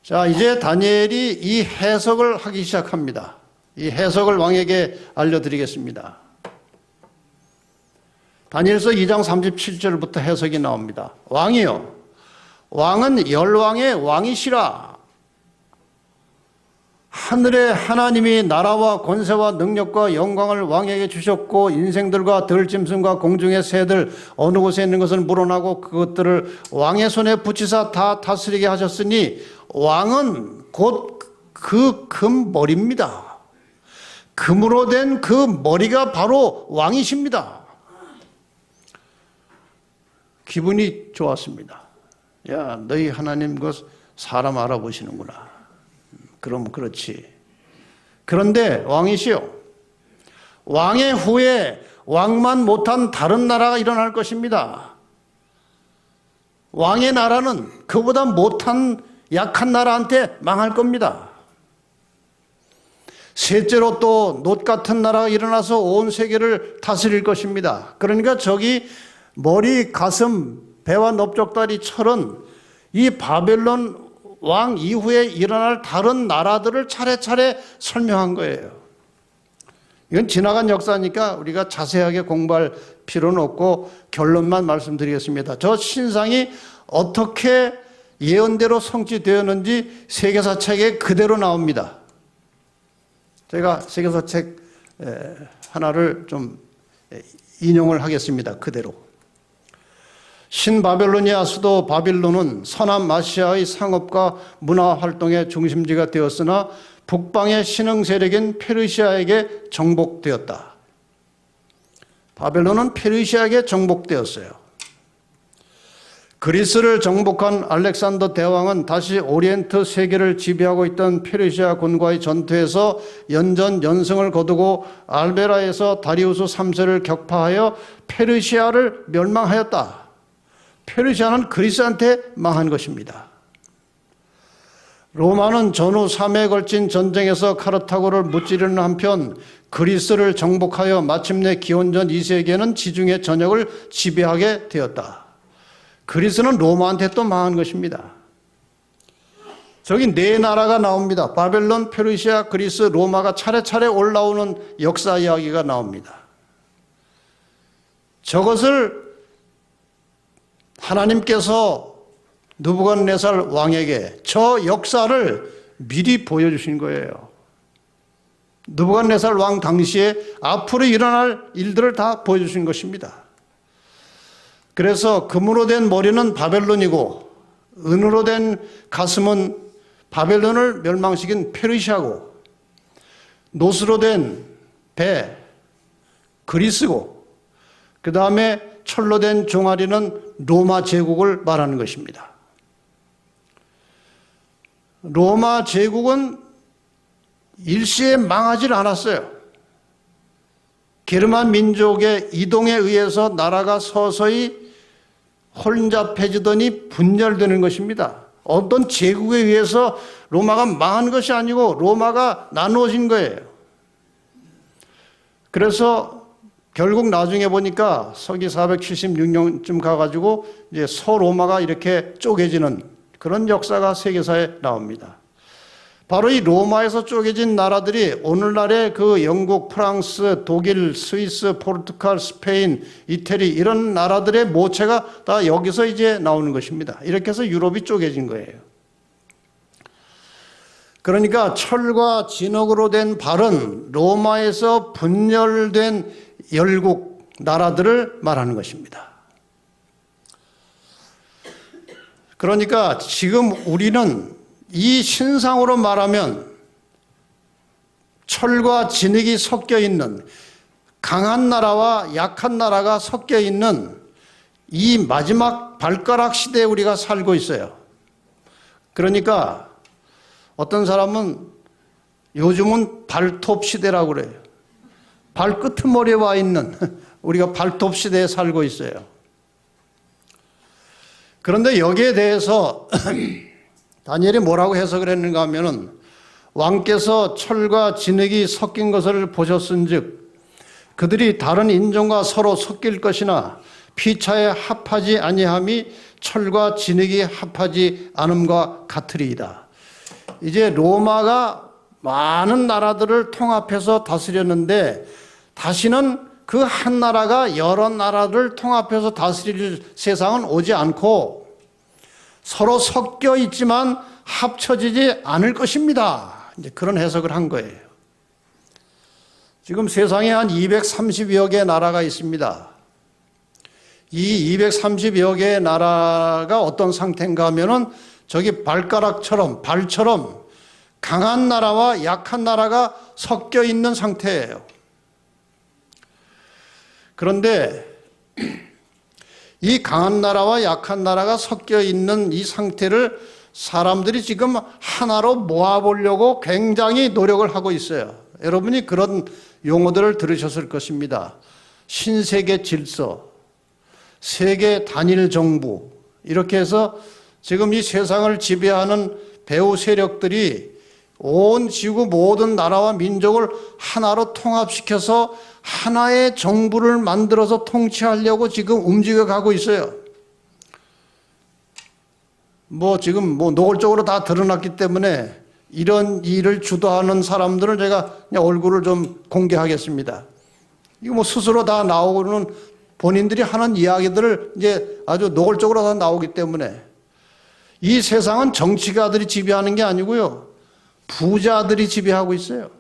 자, 이제 다니엘이 이 해석을 하기 시작합니다. 이 해석을 왕에게 알려드리겠습니다. 다니엘서 2장 37절부터 해석이 나옵니다. 왕이요, 왕은 열왕의 왕이시라. 하늘의 하나님이 나라와 권세와 능력과 영광을 왕에게 주셨고 인생들과 들짐승과 공중의 새들 어느 곳에 있는 것은 물어나고 그것들을 왕의 손에 붙이사 다 다스리게 하셨으니 왕은 곧 그 금머리입니다. 금으로 된 그 머리가 바로 왕이십니다. 기분이 좋았습니다. 야, 너희 하나님 그 사람 알아보시는구나. 그럼 그렇지. 그런데 왕이시여, 왕의 후에 왕만 못한 다른 나라가 일어날 것입니다. 왕의 나라는 그보다 못한 약한 나라한테 망할 겁니다. 셋째로 또 놋 같은 나라가 일어나서 온 세계를 다스릴 것입니다. 그러니까 저기 머리, 가슴, 배와 넓적다리, 철은 이 바벨론 왕 이후에 일어날 다른 나라들을 차례차례 설명한 거예요. 이건 지나간 역사니까 우리가 자세하게 공부할 필요는 없고 결론만 말씀드리겠습니다. 저 신상이 어떻게 예언대로 성취되었는지 세계사책에 그대로 나옵니다. 제가 세계사책 하나를 좀 인용을 하겠습니다. 그대로. 신바벨로니아 수도 바빌론은 서남아시아의 상업과 문화활동의 중심지가 되었으나 북방의 신흥 세력인 페르시아에게 정복되었다. 바벨론은 페르시아에게 정복되었어요. 그리스를 정복한 알렉산더 대왕은 다시 오리엔트 세계를 지배하고 있던 페르시아 군과의 전투에서 연전연승을 거두고 알베라에서 다리우스 3세를 격파하여 페르시아를 멸망하였다. 페르시아는 그리스한테 망한 것입니다. 로마는 전후 3회에 걸친 전쟁에서 카르타고를 무찌르는 한편 그리스를 정복하여 마침내 기원전 2세기에는 지중해 전역을 지배하게 되었다. 그리스는 로마한테 또 망한 것입니다. 저기 네 나라가 나옵니다. 바벨론, 페르시아, 그리스, 로마가 차례차례 올라오는 역사 이야기가 나옵니다. 저것을 하나님께서 느부갓네살 왕에게 저 역사를 미리 보여주신 거예요. 느부갓네살 왕 당시에 앞으로 일어날 일들을 다 보여주신 것입니다. 그래서 금으로 된 머리는 바벨론이고 은으로 된 가슴은 바벨론을 멸망시킨 페르시아고 노스로 된 배 그리스고 그 다음에 철로 된 종아리는 로마 제국을 말하는 것입니다. 로마 제국은 일시에 망하지 않았어요. 게르만 민족의 이동에 의해서 나라가 서서히 혼잡해지더니 분열되는 것입니다. 어떤 제국에 의해서 로마가 망한 것이 아니고 로마가 나누어진 거예요. 그래서 결국 나중에 보니까 서기 476년쯤 가가지고 이제 서로마가 이렇게 쪼개지는 그런 역사가 세계사에 나옵니다. 바로 이 로마에서 쪼개진 나라들이 오늘날의 그 영국, 프랑스, 독일, 스위스, 포르투갈, 스페인, 이태리 이런 나라들의 모체가 다 여기서 이제 나오는 것입니다. 이렇게 해서 유럽이 쪼개진 거예요. 그러니까 철과 진흙으로 된 발은 로마에서 분열된 열국 나라들을 말하는 것입니다. 그러니까 지금 우리는 이 신상으로 말하면 철과 진흙이 섞여 있는 강한 나라와 약한 나라가 섞여 있는 이 마지막 발가락 시대에 우리가 살고 있어요. 그러니까 어떤 사람은 요즘은 발톱 시대라고 그래요. 발끄트머리에 와 있는 우리가 발톱 시대에 살고 있어요. 그런데 여기에 대해서 다니엘이 뭐라고 해석을 했는가 하면은 왕께서 철과 진흙이 섞인 것을 보셨은즉 그들이 다른 인종과 서로 섞일 것이나 피차에 합하지 아니함이 철과 진흙이 합하지 않음과 같으리이다. 이제 로마가 많은 나라들을 통합해서 다스렸는데 다시는 그 한 나라가 여러 나라를 통합해서 다스릴 세상은 오지 않고 서로 섞여 있지만 합쳐지지 않을 것입니다. 이제 그런 해석을 한 거예요. 지금 세상에 한 230여 개의 나라가 있습니다. 이 230여 개의 나라가 어떤 상태인가 하면은 저기 발가락처럼 발처럼 강한 나라와 약한 나라가 섞여 있는 상태예요. 그런데 이 강한 나라와 약한 나라가 섞여 있는 이 상태를 사람들이 지금 하나로 모아보려고 굉장히 노력을 하고 있어요. 여러분이 그런 용어들을 들으셨을 것입니다. 신세계 질서, 세계 단일 정부, 이렇게 해서 지금 이 세상을 지배하는 배후 세력들이 온 지구 모든 나라와 민족을 하나로 통합시켜서 하나의 정부를 만들어서 통치하려고 지금 움직여 가고 있어요. 지금 노골적으로 다 드러났기 때문에 이런 일을 주도하는 사람들은 제가 그냥 얼굴을 좀 공개하겠습니다. 이거 스스로 다 나오고는 본인들이 하는 이야기들을 이제 아주 노골적으로 다 나오기 때문에 이 세상은 정치가들이 지배하는 게 아니고요. 부자들이 지배하고 있어요.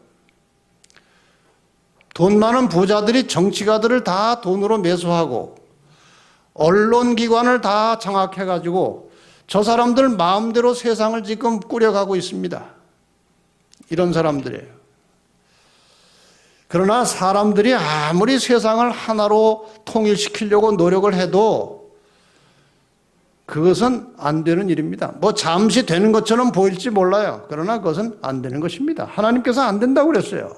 돈 많은 부자들이 정치가들을 다 돈으로 매수하고 언론기관을 다 장악해가지고 저 사람들 마음대로 세상을 지금 꾸려가고 있습니다. 이런 사람들이에요. 그러나 사람들이 아무리 세상을 하나로 통일시키려고 노력을 해도 그것은 안 되는 일입니다. 잠시 되는 것처럼 보일지 몰라요. 그러나 그것은 안 되는 것입니다. 하나님께서 안 된다고 그랬어요.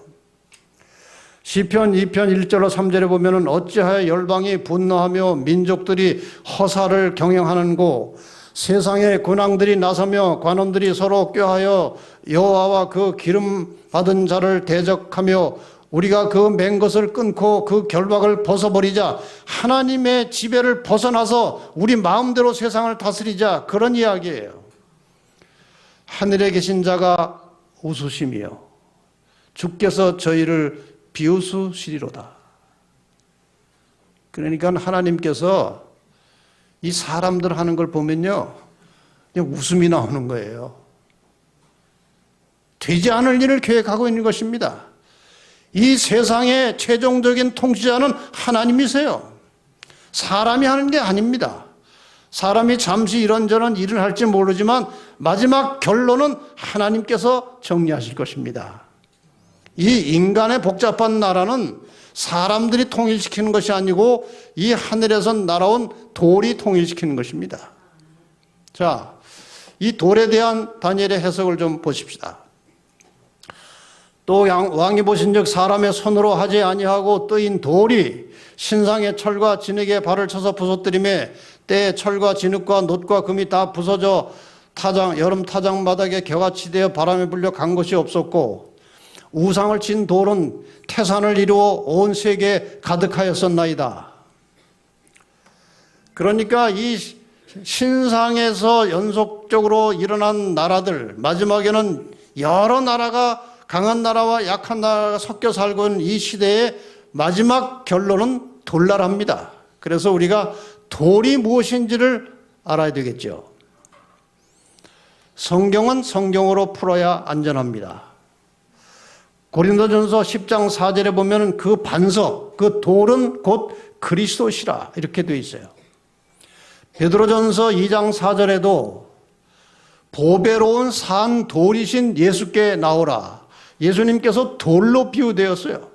시편 2편 1절로 3절에 보면은 어찌하여 열방이 분노하며 민족들이 허사를 경영하는고 세상의 군왕들이 나서며 관원들이 서로 꾀하여 여호와와 그 기름 받은 자를 대적하며 우리가 그 맨 것을 끊고 그 결박을 벗어버리자, 하나님의 지배를 벗어나서 우리 마음대로 세상을 다스리자, 그런 이야기예요. 하늘에 계신 자가 웃으시며 주께서 저희를 비웃으시리로다. 그러니까 하나님께서 이 사람들 하는 걸 보면요, 그냥 웃음이 나오는 거예요. 되지 않을 일을 계획하고 있는 것입니다. 이 세상의 최종적인 통치자는 하나님이세요. 사람이 하는 게 아닙니다. 사람이 잠시 이런저런 일을 할지 모르지만 마지막 결론은 하나님께서 정리하실 것입니다. 이 인간의 복잡한 나라는 사람들이 통일시키는 것이 아니고 이 하늘에서 날아온 돌이 통일시키는 것입니다. 자, 이 돌에 대한 다니엘의 해석을 좀 보십시다. 또 왕이 보신즉 사람의 손으로 하지 아니하고 뜨인 돌이 신상의 철과 진흙에 발을 쳐서 부서뜨리매 때에 철과 진흙과 놋과 금이 다 부서져 여름 타장 바닥에 겨같이 되어 바람에 불려 간 것이 없었고 우상을 친 돌은 태산을 이루어 온 세계에 가득하였었나이다. 그러니까 이 신상에서 연속적으로 일어난 나라들, 마지막에는 여러 나라가, 강한 나라와 약한 나라가 섞여 살고 있는 이 시대의 마지막 결론은 돌나라입니다. 그래서 우리가 돌이 무엇인지를 알아야 되겠죠. 성경은 성경으로 풀어야 안전합니다. 고린도전서 10장 4절에 보면 그 반석, 그 돌은 곧 그리스도시라 이렇게 되어 있어요. 베드로전서 2장 4절에도 보배로운 산 돌이신 예수께 나오라. 예수님께서 돌로 비유되었어요.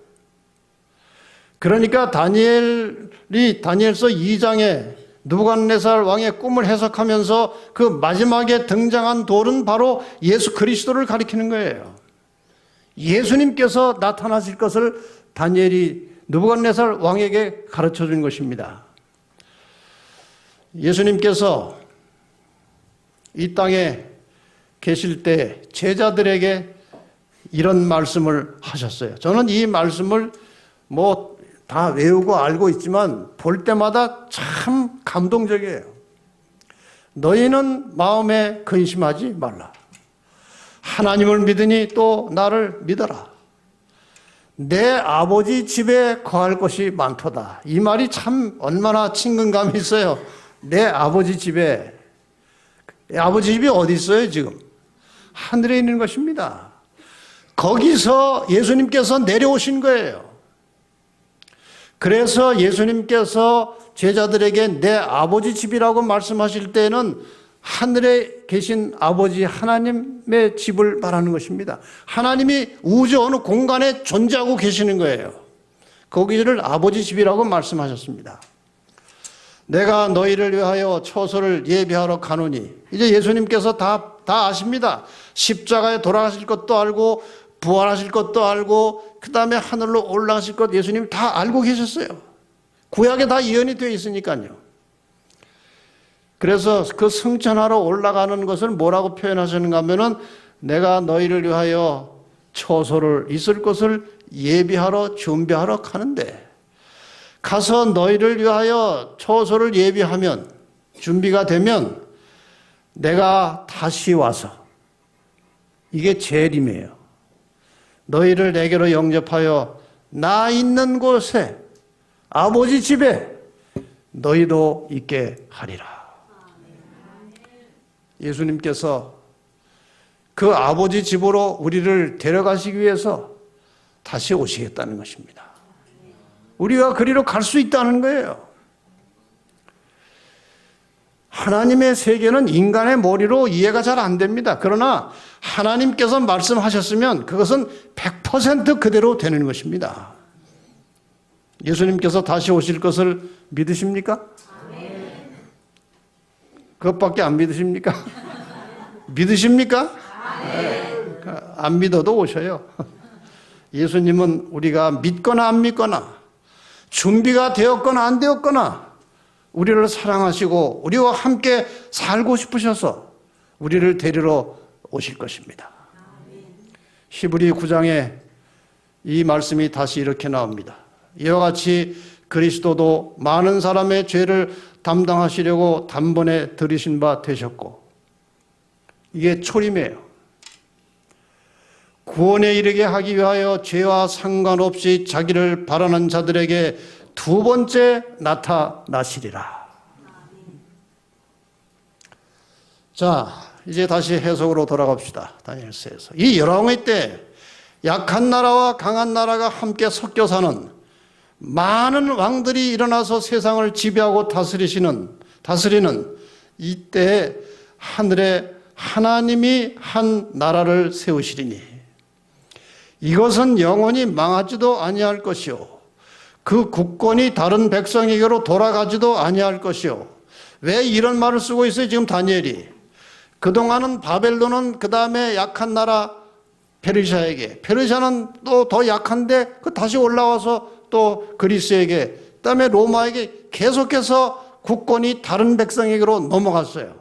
그러니까 다니엘서 2장에 느부갓네살 왕의 꿈을 해석하면서 그 마지막에 등장한 돌은 바로 예수 그리스도를 가리키는 거예요. 예수님께서 나타나실 것을 다니엘이 느부갓네살 왕에게 가르쳐 준 것입니다. 예수님께서 이 땅에 계실 때 제자들에게 이런 말씀을 하셨어요. 저는 이 말씀을 다 외우고 알고 있지만 볼 때마다 참 감동적이에요. 너희는 마음에 근심하지 말라. 하나님을 믿으니 또 나를 믿어라. 내 아버지 집에 거할 것이 많도다. 이 말이 참 얼마나 친근감이 있어요. 내 아버지 집에. 아버지 집이 어디 있어요 지금? 하늘에 있는 것입니다. 거기서 예수님께서 내려오신 거예요. 그래서 예수님께서 제자들에게 내 아버지 집이라고 말씀하실 때는 하늘에 계신 아버지 하나님의 집을 말하는 것입니다. 하나님이 우주 어느 공간에 존재하고 계시는 거예요. 거기를 아버지 집이라고 말씀하셨습니다. 내가 너희를 위하여 처소를 예비하러 가노니, 이제 예수님께서 다 아십니다. 십자가에 돌아가실 것도 알고 부활하실 것도 알고 그 다음에 하늘로 올라가실 것 예수님 다 알고 계셨어요. 구약에 다 예언이 되어 있으니까요. 그래서 그 승천하러 올라가는 것을 뭐라고 표현하시는가 하면은 내가 너희를 위하여 처소를 있을 것을 예비하러 준비하러 가는데, 가서 너희를 위하여 처소를 예비하면 준비가 되면 내가 다시 와서, 이게 재림이에요. 너희를 내게로 영접하여 나 있는 곳에 아버지 집에 너희도 있게 하리라. 예수님께서 그 아버지 집으로 우리를 데려가시기 위해서 다시 오시겠다는 것입니다. 우리가 그리로 갈 수 있다는 거예요. 하나님의 세계는 인간의 머리로 이해가 잘 안 됩니다. 그러나 하나님께서 말씀하셨으면 그것은 100% 그대로 되는 것입니다. 예수님께서 다시 오실 것을 믿으십니까? 그것밖에 안 믿으십니까? 믿으십니까? 안 믿어도 오셔요. 예수님은 우리가 믿거나 안 믿거나, 준비가 되었거나 안 되었거나 우리를 사랑하시고 우리와 함께 살고 싶으셔서 우리를 데리러 오실 것입니다. 히브리 9장에 이 말씀이 다시 이렇게 나옵니다. 이와 같이 그리스도도 많은 사람의 죄를 담당하시려고 단번에 들이신 바 되셨고, 이게 초림이에요. 구원에 이르게 하기 위하여 죄와 상관없이 자기를 바라는 자들에게 두 번째 나타나시리라. 자, 이제 다시 해석으로 돌아갑시다. 다니엘서에서 이 열왕의 때 약한 나라와 강한 나라가 함께 섞여 사는 많은 왕들이 일어나서 세상을 지배하고 다스리는 이때 하늘에 하나님이 한 나라를 세우시리니 이것은 영원히 망하지도 아니할 것이요 그 국권이 다른 백성에게로 돌아가지도 아니할 것이요. 왜 이런 말을 쓰고 있어요? 지금 다니엘이 그동안은 바벨론은 그 다음에 약한 나라 페르시아는 또 더 약한데 그 다시 올라와서 또 그리스에게, 그다음에 로마에게 계속해서 국권이 다른 백성에게로 넘어갔어요.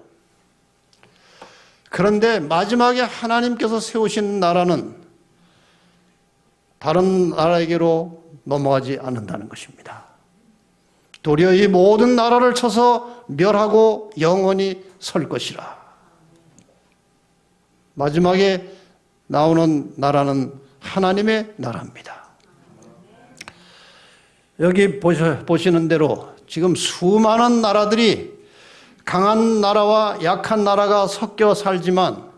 그런데 마지막에 하나님께서 세우신 나라는 다른 나라에게로 넘어가지 않는다는 것입니다. 도리어 이 모든 나라를 쳐서 멸하고 영원히 설 것이라. 마지막에 나오는 나라는 하나님의 나라입니다. 여기 보시는 대로 지금 수많은 나라들이 강한 나라와 약한 나라가 섞여 살지만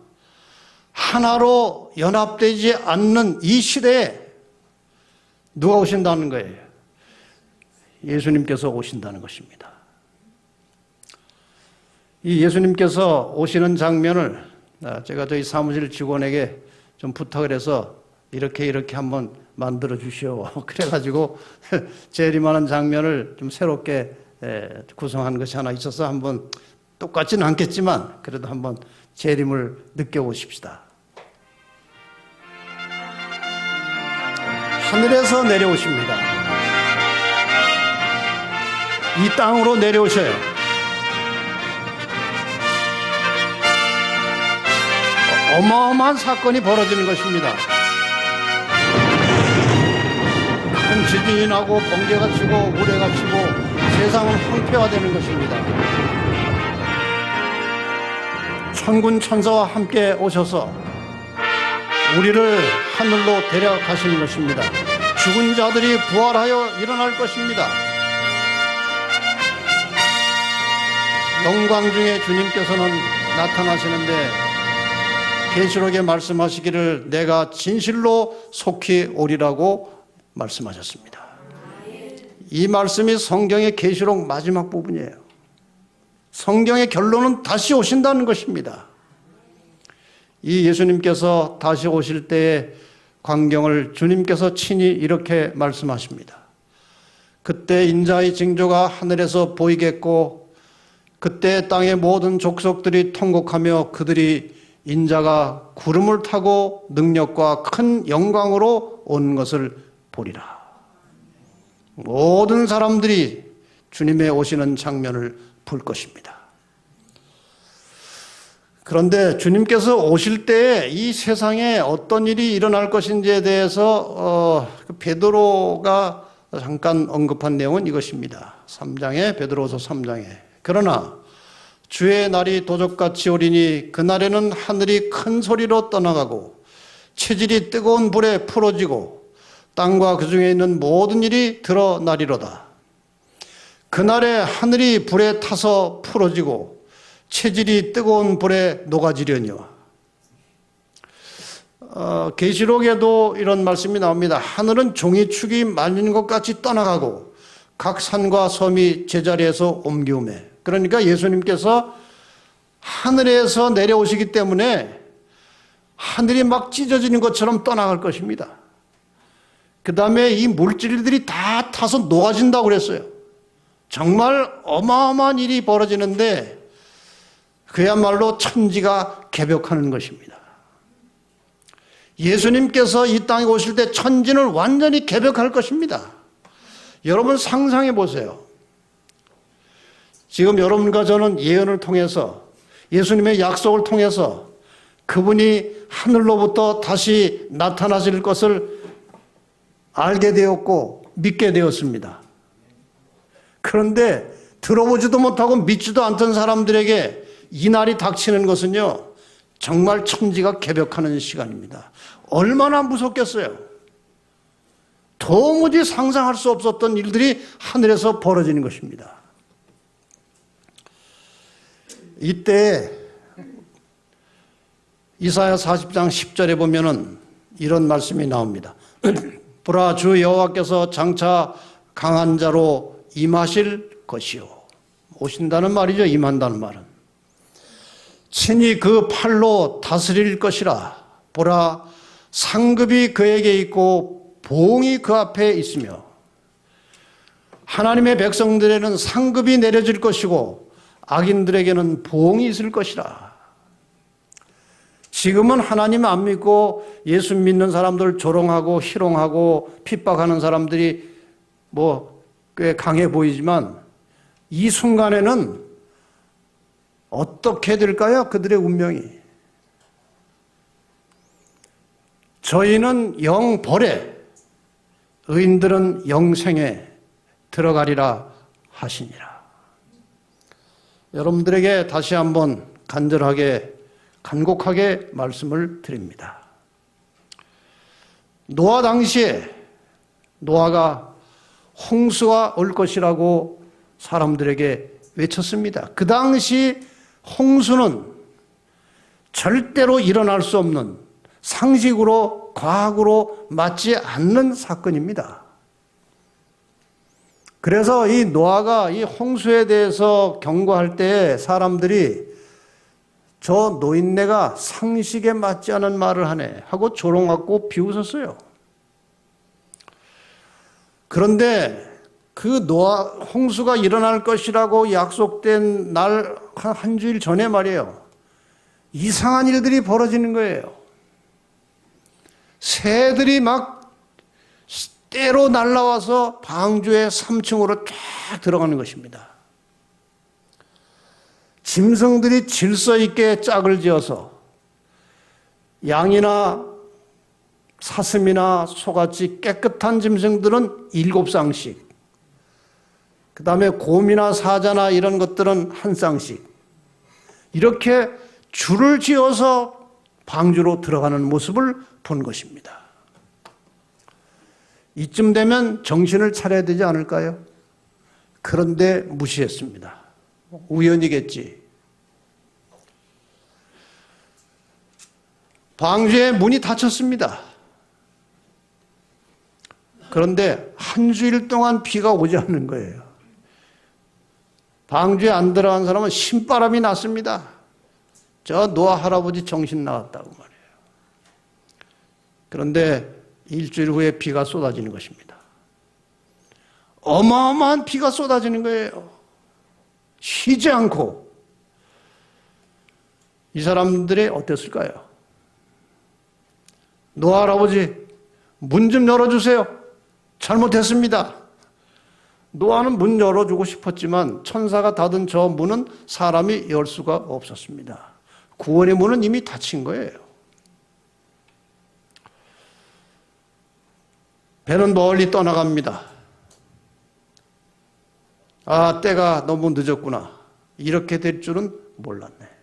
하나로 연합되지 않는 이 시대에 누가 오신다는 거예요? 예수님께서 오신다는 것입니다. 이 예수님께서 오시는 장면을 제가 저희 사무실 직원에게 좀 부탁을 해서 이렇게 한번 만들어 주시오. 그래가지고 재림하는 장면을 좀 새롭게 구성한 것이 하나 있어서 한번 똑같지는 않겠지만 그래도 한번 재림을 느껴보십시다. 하늘에서 내려오십니다. 이 땅으로 내려오셔요. 어마어마한 사건이 벌어지는 것입니다. 큰 지진이 나고 번개가 치고 우레가 치고 세상은 황폐화되는 것입니다. 천군 천사와 함께 오셔서 우리를 하늘로 데려가시는 것입니다. 죽은 자들이 부활하여 일어날 것입니다. 영광 중에 주님께서는 나타나시는데 계시록에 말씀하시기를 내가 진실로 속히 오리라고 말씀하셨습니다. 이 말씀이 성경의 계시록 마지막 부분이에요. 성경의 결론은 다시 오신다는 것입니다. 이 예수님께서 다시 오실 때의 광경을 주님께서 친히 이렇게 말씀하십니다. 그때 인자의 징조가 하늘에서 보이겠고 그때 땅의 모든 족속들이 통곡하며 그들이 인자가 구름을 타고 능력과 큰 영광으로 온 것을 보리라. 모든 사람들이 주님의 오시는 장면을 볼 것입니다. 그런데 주님께서 오실 때에 이 세상에 어떤 일이 일어날 것인지에 대해서 베드로가 잠깐 언급한 내용은 이것입니다. 3장에 베드로서 3장에 그러나 주의 날이 도적같이 오리니 그날에는 하늘이 큰 소리로 떠나가고 체질이 뜨거운 불에 풀어지고 땅과 그 중에 있는 모든 일이 드러나리로다. 그날에 하늘이 불에 타서 풀어지고 체질이 뜨거운 불에 녹아지려니와. 계시록에도 이런 말씀이 나옵니다. 하늘은 종이축이 말린 것 같이 떠나가고 각 산과 섬이 제자리에서 옮기우매. 그러니까 예수님께서 하늘에서 내려오시기 때문에 하늘이 막 찢어지는 것처럼 떠나갈 것입니다. 그 다음에 이 물질들이 다 타서 녹아진다고 그랬어요. 정말 어마어마한 일이 벌어지는데 그야말로 천지가 개벽하는 것입니다. 예수님께서 이 땅에 오실 때 천지는 완전히 개벽할 것입니다. 여러분 상상해 보세요. 지금 여러분과 저는 예언을 통해서 예수님의 약속을 통해서 그분이 하늘로부터 다시 나타나실 것을 알게 되었고 믿게 되었습니다. 그런데 들어보지도 못하고 믿지도 않던 사람들에게 이 날이 닥치는 것은요, 정말 천지가 개벽하는 시간입니다. 얼마나 무섭겠어요. 도무지 상상할 수 없었던 일들이 하늘에서 벌어지는 것입니다. 이때 이사야 40장 10절에 보면은 이런 말씀이 나옵니다. 보라, 주 여호와께서 장차 강한 자로 임하실 것이요. 오신다는 말이죠. 임한다는 말은. 친히 그 팔로 다스릴 것이라. 보라, 상급이 그에게 있고 보응이 그 앞에 있으며, 하나님의 백성들에게는 상급이 내려질 것이고 악인들에게는 보응이 있을 것이라. 지금은 하나님 안 믿고 예수 믿는 사람들 조롱하고 희롱하고 핍박하는 사람들이 꽤 강해 보이지만, 이 순간에는 어떻게 될까요? 그들의 운명이. 저희는 영벌에, 의인들은 영생에 들어가리라 하시니라. 여러분들에게 다시 한번 간곡하게 말씀을 드립니다. 노아 당시에 노아가 홍수가 올 것이라고 사람들에게 외쳤습니다. 그 당시 홍수는 절대로 일어날 수 없는, 상식으로, 과학으로 맞지 않는 사건입니다. 그래서 이 노아가 이 홍수에 대해서 경고할 때 사람들이 저 노인네가 상식에 맞지 않은 말을 하네 하고 조롱하고 비웃었어요. 그런데 그 홍수가 일어날 것이라고 약속된 날 한 주일 전에 말이에요, 이상한 일들이 벌어지는 거예요. 새들이 막 때로 날아와서 방주의 3층으로 쫙 들어가는 것입니다. 짐승들이 질서 있게 짝을 지어서 양이나 사슴이나 소같이 깨끗한 짐승들은 7쌍씩, 그 다음에 곰이나 사자나 이런 것들은 1쌍씩, 이렇게 줄을 지어서 방주로 들어가는 모습을 본 것입니다. 이쯤 되면 정신을 차려야 되지 않을까요? 그런데 무시했습니다. 우연이겠지. 방주의 문이 닫혔습니다. 그런데 한 주일 동안 비가 오지 않는 거예요. 방주에 안 들어간 사람은 신바람이 났습니다. 저 노아 할아버지 정신 나갔다고 말이에요. 그런데 일주일 후에 비가 쏟아지는 것입니다. 어마어마한 비가 쏟아지는 거예요. 쉬지 않고. 이 사람들이 어땠을까요? 노아 할아버지, 문 좀 열어주세요. 잘못했습니다. 노아는 문 열어주고 싶었지만 천사가 닫은 저 문은 사람이 열 수가 없었습니다. 구원의 문은 이미 닫힌 거예요. 배는 멀리 떠나갑니다. 아, 때가 너무 늦었구나. 이렇게 될 줄은 몰랐네.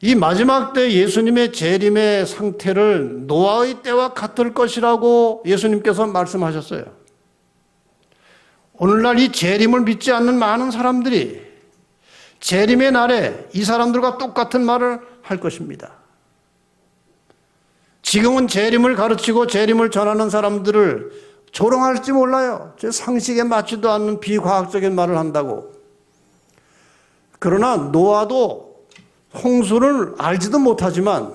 이 마지막 때 예수님의 재림의 상태를 노아의 때와 같을 것이라고 예수님께서 말씀하셨어요. 오늘날 이 재림을 믿지 않는 많은 사람들이 재림의 날에 이 사람들과 똑같은 말을 할 것입니다. 지금은 재림을 가르치고 재림을 전하는 사람들을 조롱할지 몰라요. 제 상식에 맞지도 않는 비과학적인 말을 한다고. 그러나 노아도 홍수를 알지도 못하지만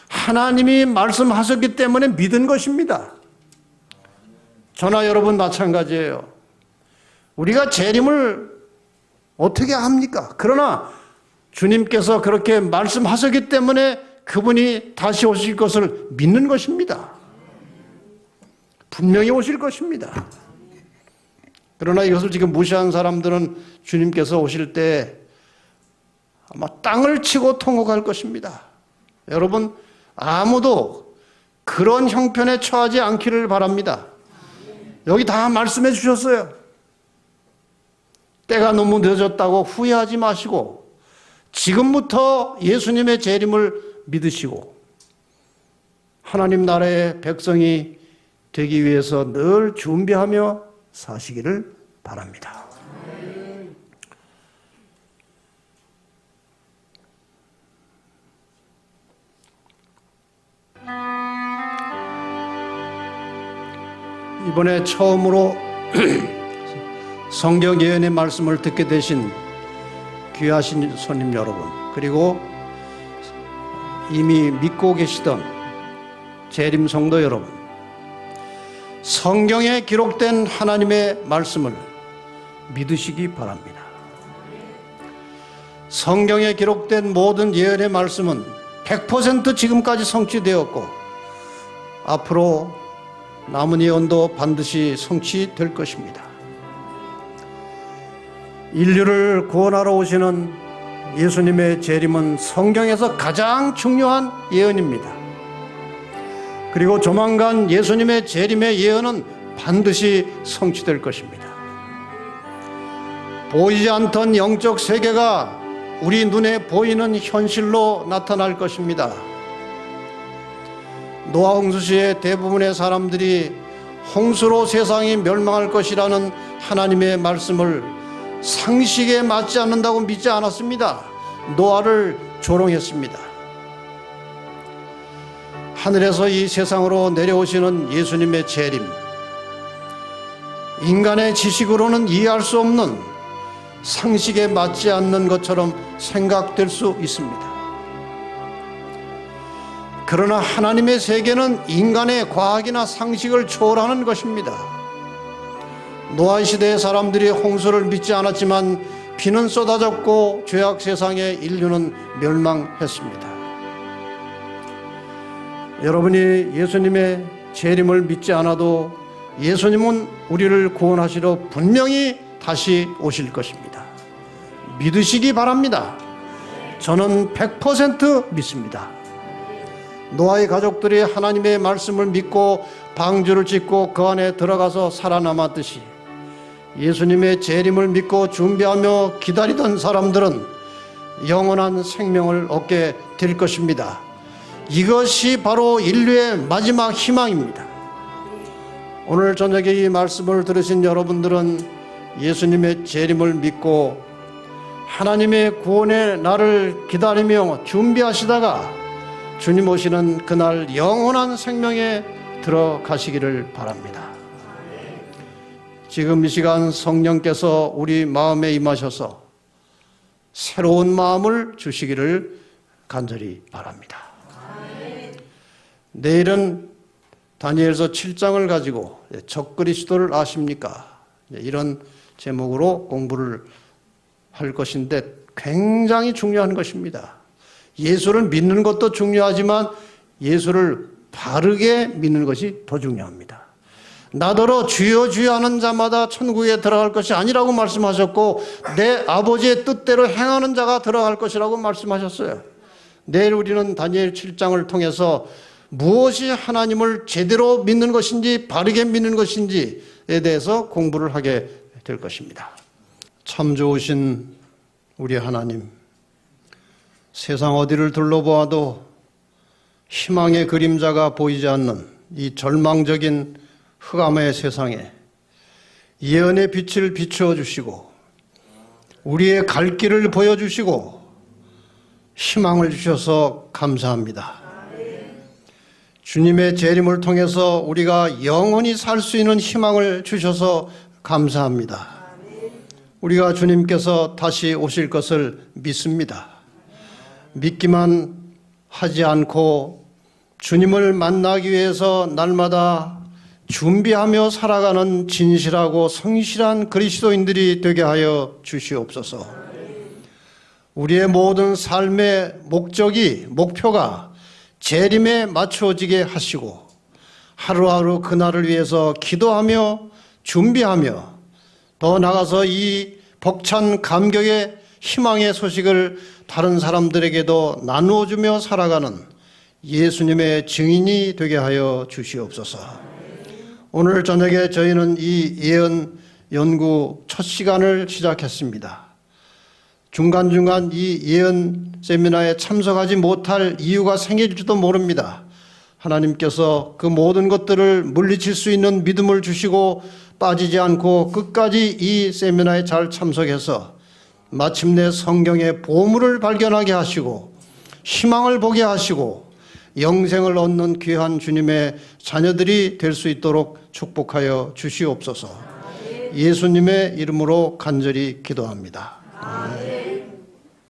하나님이 말씀하셨기 때문에 믿은 것입니다. 저나 여러분 마찬가지예요. 우리가 재림을 어떻게 합니까? 그러나 주님께서 그렇게 말씀하셨기 때문에 그분이 다시 오실 것을 믿는 것입니다. 분명히 오실 것입니다. 그러나 이것을 지금 무시한 사람들은 주님께서 오실 때 아마 땅을 치고 통곡할 것입니다. 여러분, 아무도 그런 형편에 처하지 않기를 바랍니다. 여기 다 말씀해 주셨어요. 때가 너무 늦었다고 후회하지 마시고 지금부터 예수님의 재림을 믿으시고 하나님 나라의 백성이 되기 위해서 늘 준비하며 사시기를 바랍니다. 이번에 처음으로 성경 예언의 말씀을 듣게 되신 귀하신 손님 여러분, 그리고 이미 믿고 계시던 재림 성도 여러분, 성경에 기록된 하나님의 말씀을 믿으시기 바랍니다. 성경에 기록된 모든 예언의 말씀은 100% 지금까지 성취되었고 앞으로 남은 예언도 반드시 성취될 것입니다. 인류를 구원하러 오시는 예수님의 재림은 성경에서 가장 중요한 예언입니다. 그리고 조만간 예수님의 재림의 예언은 반드시 성취될 것입니다. 보이지 않던 영적 세계가 우리 눈에 보이는 현실로 나타날 것입니다. 노아 홍수 시에 대부분의 사람들이 홍수로 세상이 멸망할 것이라는 하나님의 말씀을 상식에 맞지 않는다고 믿지 않았습니다. 노아를 조롱했습니다. 하늘에서 이 세상으로 내려오시는 예수님의 재림, 인간의 지식으로는 이해할 수 없는, 상식에 맞지 않는 것처럼 생각될 수 있습니다. 그러나 하나님의 세계는 인간의 과학이나 상식을 초월하는 것입니다. 노아 시대의 사람들이 홍수를 믿지 않았지만 비는 쏟아졌고 죄악 세상에 인류는 멸망했습니다. 여러분이 예수님의 재림을 믿지 않아도 예수님은 우리를 구원하시러 분명히 다시 오실 것입니다. 믿으시기 바랍니다. 저는 100% 믿습니다. 노아의 가족들이 하나님의 말씀을 믿고 방주를 짓고 그 안에 들어가서 살아남았듯이 예수님의 재림을 믿고 준비하며 기다리던 사람들은 영원한 생명을 얻게 될 것입니다. 이것이 바로 인류의 마지막 희망입니다. 오늘 저녁에 이 말씀을 들으신 여러분들은 예수님의 재림을 믿고 하나님의 구원의 날을 기다리며 준비하시다가 주님 오시는 그날 영원한 생명에 들어가시기를 바랍니다. 지금 이 시간 성령께서 우리 마음에 임하셔서 새로운 마음을 주시기를 간절히 바랍니다. 내일은 다니엘서 7장을 가지고 적그리스도를 아십니까? 이런 제목으로 공부를 할 것인데 굉장히 중요한 것입니다. 예수를 믿는 것도 중요하지만 예수를 바르게 믿는 것이 더 중요합니다. 나더러 주여 주여 하는 자마다 천국에 들어갈 것이 아니라고 말씀하셨고 내 아버지의 뜻대로 행하는 자가 들어갈 것이라고 말씀하셨어요. 내일 우리는 다니엘 7장을 통해서 무엇이 하나님을 제대로 믿는 것인지 바르게 믿는 것인지에 대해서 공부를 하게 될 것입니다. 참 좋으신 우리 하나님, 세상 어디를 둘러보아도 희망의 그림자가 보이지 않는 이 절망적인 흑암의 세상에 예언의 빛을 비추어 주시고 우리의 갈 길을 보여주시고 희망을 주셔서 감사합니다. 주님의 재림을 통해서 우리가 영원히 살 수 있는 희망을 주셔서 감사합니다. 우리가 주님께서 다시 오실 것을 믿습니다. 믿기만 하지 않고 주님을 만나기 위해서 날마다 준비하며 살아가는 진실하고 성실한 그리스도인들이 되게 하여 주시옵소서. 우리의 모든 삶의 목표가 재림에 맞춰지게 하시고 하루하루 그날을 위해서 기도하며 준비하며 더 나아가서 이 벅찬 감격의 희망의 소식을 다른 사람들에게도 나누어주며 살아가는 예수님의 증인이 되게 하여 주시옵소서. 오늘 저녁에 저희는 이 예언 연구 첫 시간을 시작했습니다. 중간중간 이 예언 세미나에 참석하지 못할 이유가 생길지도 모릅니다. 하나님께서 그 모든 것들을 물리칠 수 있는 믿음을 주시고 빠지지 않고 끝까지 이 세미나에 잘 참석해서 마침내 성경의 보물을 발견하게 하시고 희망을 보게 하시고 영생을 얻는 귀한 주님의 자녀들이 될 수 있도록 축복하여 주시옵소서. 예수님의 이름으로 간절히 기도합니다. 아멘.